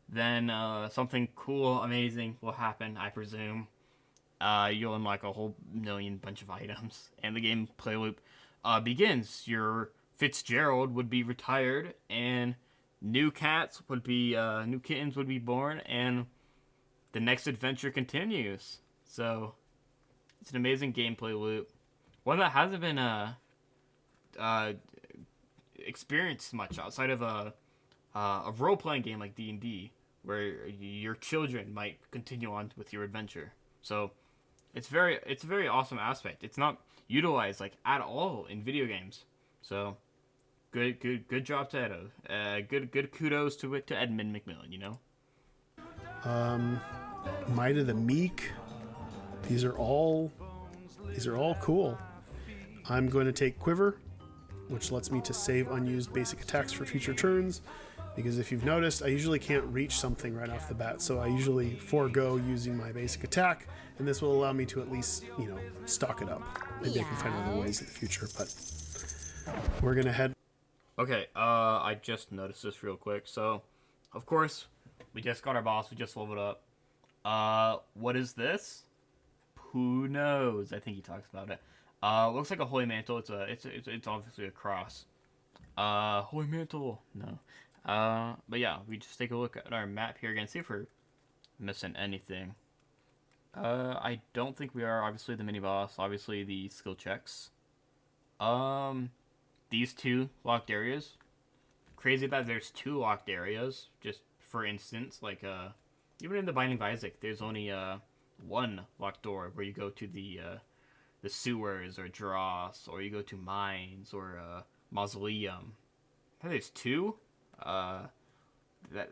A: then something cool, amazing will happen, I presume. You'll unlock a whole bunch of items, and the gameplay loop begins. Your Fitzgerald would be retired, and new kittens would be born, and the next adventure continues. So it's an amazing gameplay loop, one that hasn't been experienced much outside of a role-playing game like D&D, where your children might continue on with your adventure. So it's a very awesome aspect. It's not utilized like at all in video games. So good job to Edo. Good kudos to Edmund McMillan, you know.
B: Might of the Meek. These are all cool. I'm going to take Quiver, which lets me to save unused basic attacks for future turns. Because if you've noticed, I usually can't reach something right off the bat, so I usually forego using my basic attack, and this will allow me to at least, you know, stock it up. Maybe I can find other ways in the future, but we're gonna head.
A: Okay, I just noticed this real quick. So, of course, we just got our boss. We just leveled up. What is this? Who knows? I think he talks about it. Looks like a holy mantle. It's obviously a cross. Holy mantle. No. But yeah, we just take a look at our map here again, see if we're missing anything. I don't think we are. Obviously the mini boss, obviously the skill checks. These 2 locked areas. Crazy that there's 2 locked areas. Just for instance, like even in the Binding of Isaac, there's only 1 locked door where you go to the sewers or dross, or you go to mines or mausoleum. I think there's 2.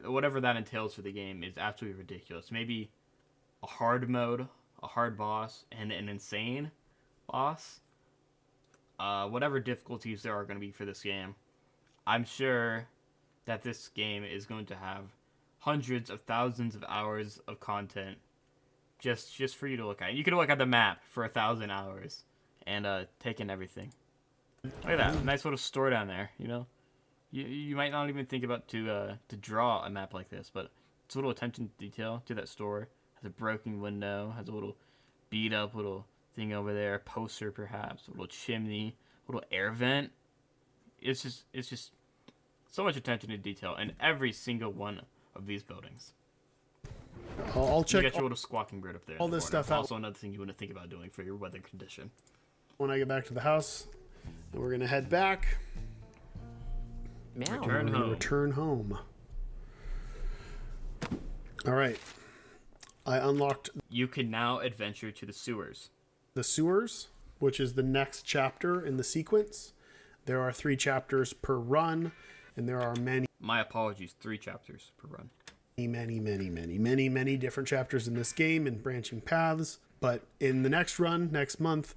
A: Whatever that entails for the game is absolutely ridiculous. Maybe a hard mode, a hard boss, and an insane boss. Whatever difficulties there are going to be for this game, I'm sure that this game is going to have hundreds of thousands of hours of content just for you to look at. You can look at the map for 1,000 hours and take in everything. Look at that nice little store down there. You know. You might not even think about to draw a map like this, but it's a little attention to detail to that store. Has a broken window, has a little beat up little thing over there, a poster perhaps, a little chimney, a little air vent. It's just so much attention to detail in every single one of these buildings.
B: I'll check.
A: You got your little squawking bird up there.
B: All this stuff out.
A: Also another thing you want to think about doing for your weather condition.
B: When I get back to the house, and we're gonna head back.
C: Meow.
B: Return home. All right. I unlocked.
A: You can now adventure to the sewers.
B: The sewers, which is the next chapter in the sequence. There are 3 chapters per run, and there are many.
A: My apologies, 3 chapters per run.
B: Many different chapters in this game and branching paths. But in the next run, next month,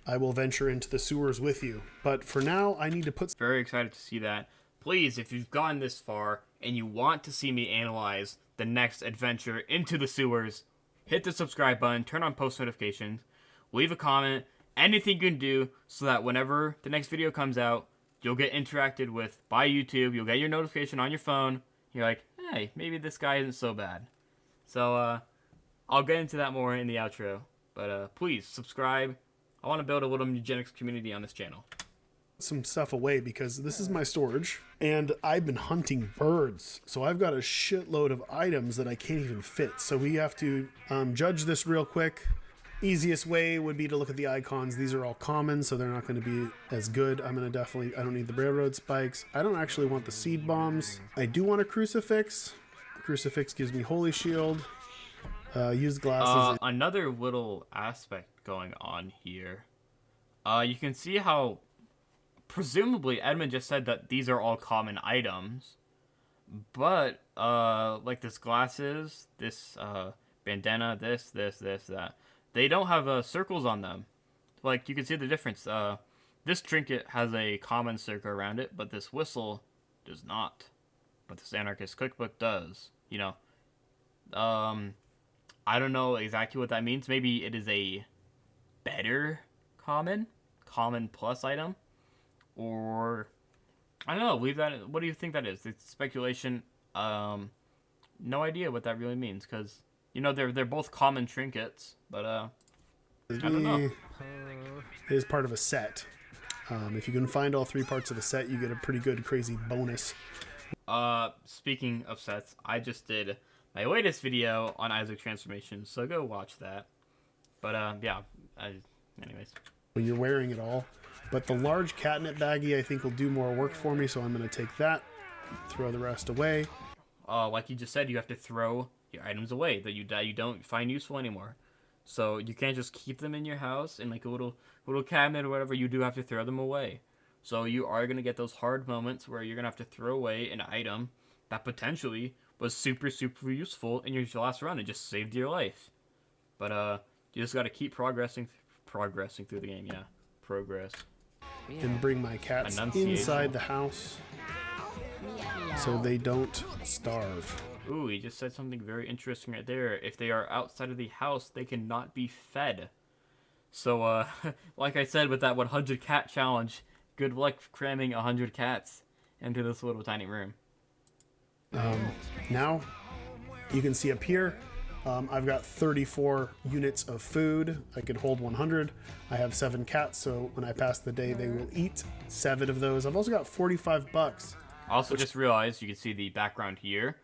B: I will venture into the sewers with you. But for now, I need to put...
A: Very excited to see that. Please, if you've gotten this far and you want to see me analyze the next adventure into the sewers, hit the subscribe button, turn on post notifications, leave a comment, anything you can do so that whenever the next video comes out, you'll get interacted with by YouTube. You'll get your notification on your phone. You're like, hey, maybe this guy isn't so bad. So, I'll get into that more in the outro. But please, subscribe. I want to build a little Mewgenics community on this channel.
B: some stuff away because this is my storage and I've been hunting birds, so I've got a shitload of items that I can't even fit. So we have to judge this real quick. Easiest way would be to look at the icons. These are all common, so they're not going to be as good. I don't need the railroad spikes. I don't actually want the seed bombs. I do want a crucifix. Crucifix gives me holy shield. Use glasses.
A: Another little aspect going on here. You can see how presumably Edmund just said that these are all common items, but like this glasses, this bandana, this, that, they don't have circles on them. Like, you can see the difference. This trinket has a common circle around it, but this whistle does not. But this anarchist cookbook does. You know, I don't know exactly what that means. Maybe it is a better common plus item, or I don't know. Leave that. What do you think that is? It's speculation. No idea what that really means, because you know they're both common trinkets, but I don't know.
B: It is part of a set. If you can find all three parts of the set, you get a pretty good crazy bonus.
A: Speaking of sets, I just did my latest video on Isaac transformation, so go watch that. But yeah, anyways.
B: When you're wearing it all. But the large catnip baggie I think will do more work for me, so I'm going to take that, throw the rest away.
A: Like you just said, you have to throw your items away that you don't find useful anymore. So you can't just keep them in your house in like a little cabinet or whatever. You do have to throw them away. So you are going to get those hard moments where you're going to have to throw away an item that potentially was super useful in your last run and just saved your life. But you just got to keep progressing through the game. Yeah, progress.
B: And bring my cats inside the house so they don't starve.
A: Ooh, he just said something very interesting right there. If they are outside of the house, they cannot be fed. So, like I said with that 100 cat challenge, good luck cramming 100 cats into this little tiny room.
B: Now, you can see up here, I've got 34 units of food. I could hold 100. I have 7 cats, so when I pass the day, they will eat 7 of those. I've also got 45 bucks.
A: Also, just realized you can see the background here.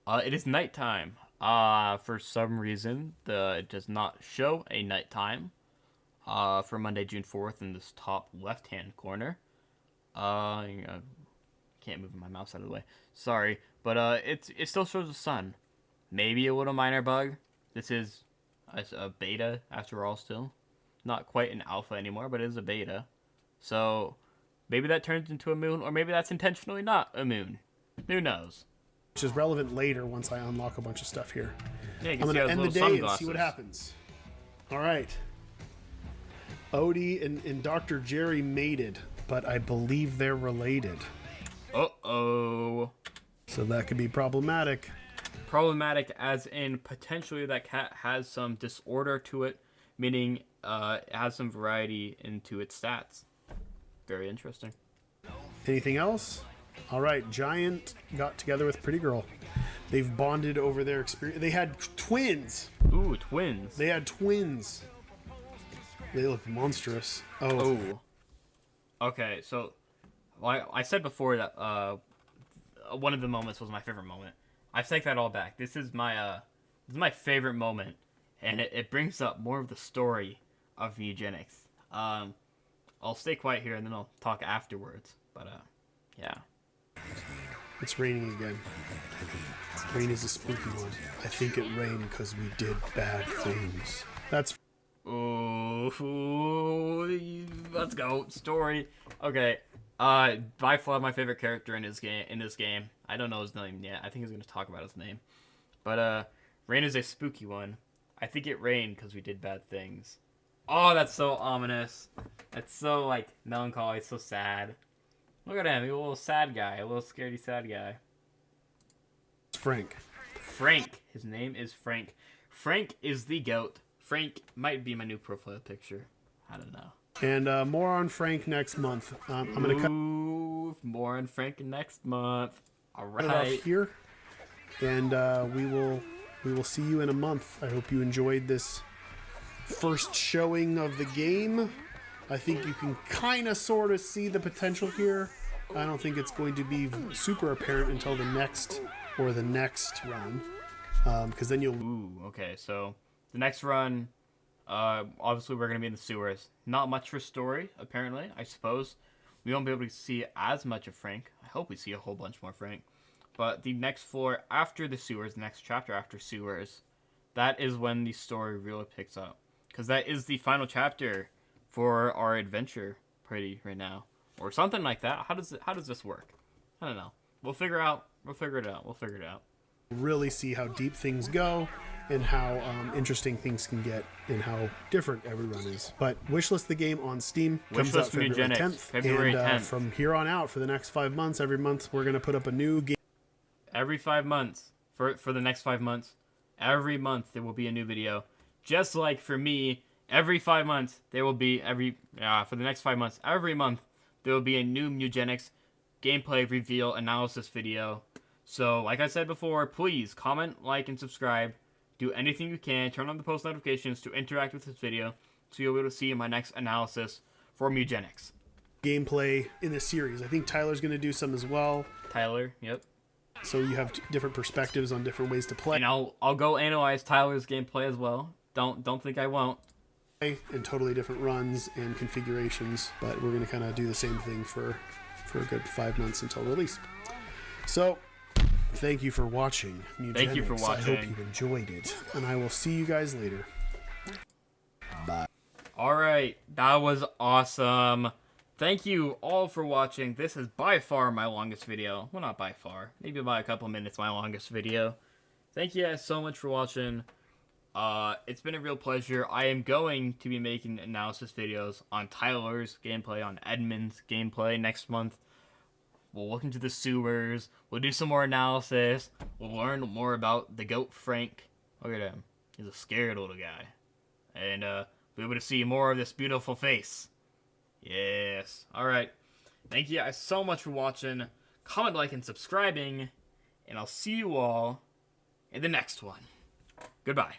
A: It is nighttime. For some reason, it does not show a nighttime for Monday, June 4th in this top left-hand corner. Can't move my mouse out of the way. Sorry, but it still shows the sun. Maybe a little minor bug. This is a beta after all still. Not quite an alpha anymore, but it is a beta. So maybe that turns into a moon, or maybe that's intentionally not a moon. Who knows?
B: Which is relevant later once I unlock a bunch of stuff here.
A: Yeah,
B: I'm going to end the day and see what happens. All right. Odie and Dr. Jerry mated, but I believe they're related.
A: Uh-oh.
B: So that could be problematic.
A: Problematic as in potentially that cat has some disorder to it, meaning it has some variety into its stats. Very interesting.
B: Anything else? All right, Giant got together with Pretty Girl. They've bonded over their experience. They had twins.
A: Ooh, twins.
B: They had twins. They look monstrous.
A: Oh. Okay, so I said before that one of the moments was my favorite moment. I take that all back. This is my favorite moment, and it brings up more of the story of Mewgenics. I'll stay quiet here and then I'll talk afterwards. But yeah.
B: It's raining again. Rain is a spooky one. I think it rained because we did bad things. That's...
A: Ooh, let's go. Story. Okay. By far my favorite character in this game. I don't know his name yet. I think he's gonna talk about his name. But rain is a spooky one. I think it rained because we did bad things. Oh, that's so ominous. That's so, like, melancholy. It's so sad. Look at him. He's a little sad guy. A little scaredy sad guy.
B: It's Frank.
A: Frank. His name is Frank. Frank is the goat. Frank might be my new profile picture. I don't know.
B: And more on Frank next month. I'm going to cut
A: Ooh, more on Frank next month. All
B: it
A: right.
B: off here. And we will see you in a month. I hope you enjoyed this first showing of the game. I think you can kind of sort of see the potential here. I don't think it's going to be super apparent until the next run, because then you'll.
A: Ooh, okay. So the next run, obviously we're gonna be in the sewers. Not much for story, apparently. I suppose we won't be able to see as much of Frank. I hope we see a whole bunch more Frank. But the next floor after the sewers, the next chapter after sewers, that is when the story really picks up, because that is the final chapter for our adventure party right now, or something like that. How does this work? I don't know. We'll figure it out. We'll figure it out.
B: Really see how deep things go and how interesting things can get and how different every run is. But Wishlist the game on Steam comes out
A: Wishlist
B: February
A: Mewgenics,
B: 10th.
A: February
B: and
A: 10th.
B: From here on out, for the next 5 months, every month we're going to put up a new game.
A: Every 5 months, for the next 5 months, every month there will be a new video. Just like for me, every 5 months there will be for the next 5 months, every month there will be a new Mewgenics gameplay reveal analysis video. So, like I said before, please comment, like, and subscribe. Do anything you can. Turn on the post notifications to interact with this video, so you'll be able to see my next analysis for Mewgenics.
B: Gameplay in this series. I think Tyler's going to do some as well.
A: Tyler, yep.
B: So you have different perspectives on different ways to play.
A: And I'll go analyze Tyler's gameplay as well. Don't think I won't.
B: And totally different runs and configurations, but we're going to kind of do the same thing for a good 5 months until release. So, thank you for watching Mewgenics.
A: Thank you for watching.
B: I hope you enjoyed it, and I will see you guys later. Bye.
A: All right, that was awesome. Thank you all for watching. This is by far my longest video. Well, not by far. Maybe by a couple minutes my longest video. Thank you guys so much for watching. It's been a real pleasure. I am going to be making analysis videos on Tyler's gameplay, on Edmund's gameplay next month. We'll look into the sewers. We'll do some more analysis. We'll learn more about the goat Frank. Look at him. He's a scared little guy. And we'll be able to see more of this beautiful face. Yes. Alright. Thank you guys so much for watching. Comment, like, and subscribing. And I'll see you all in the next one. Goodbye.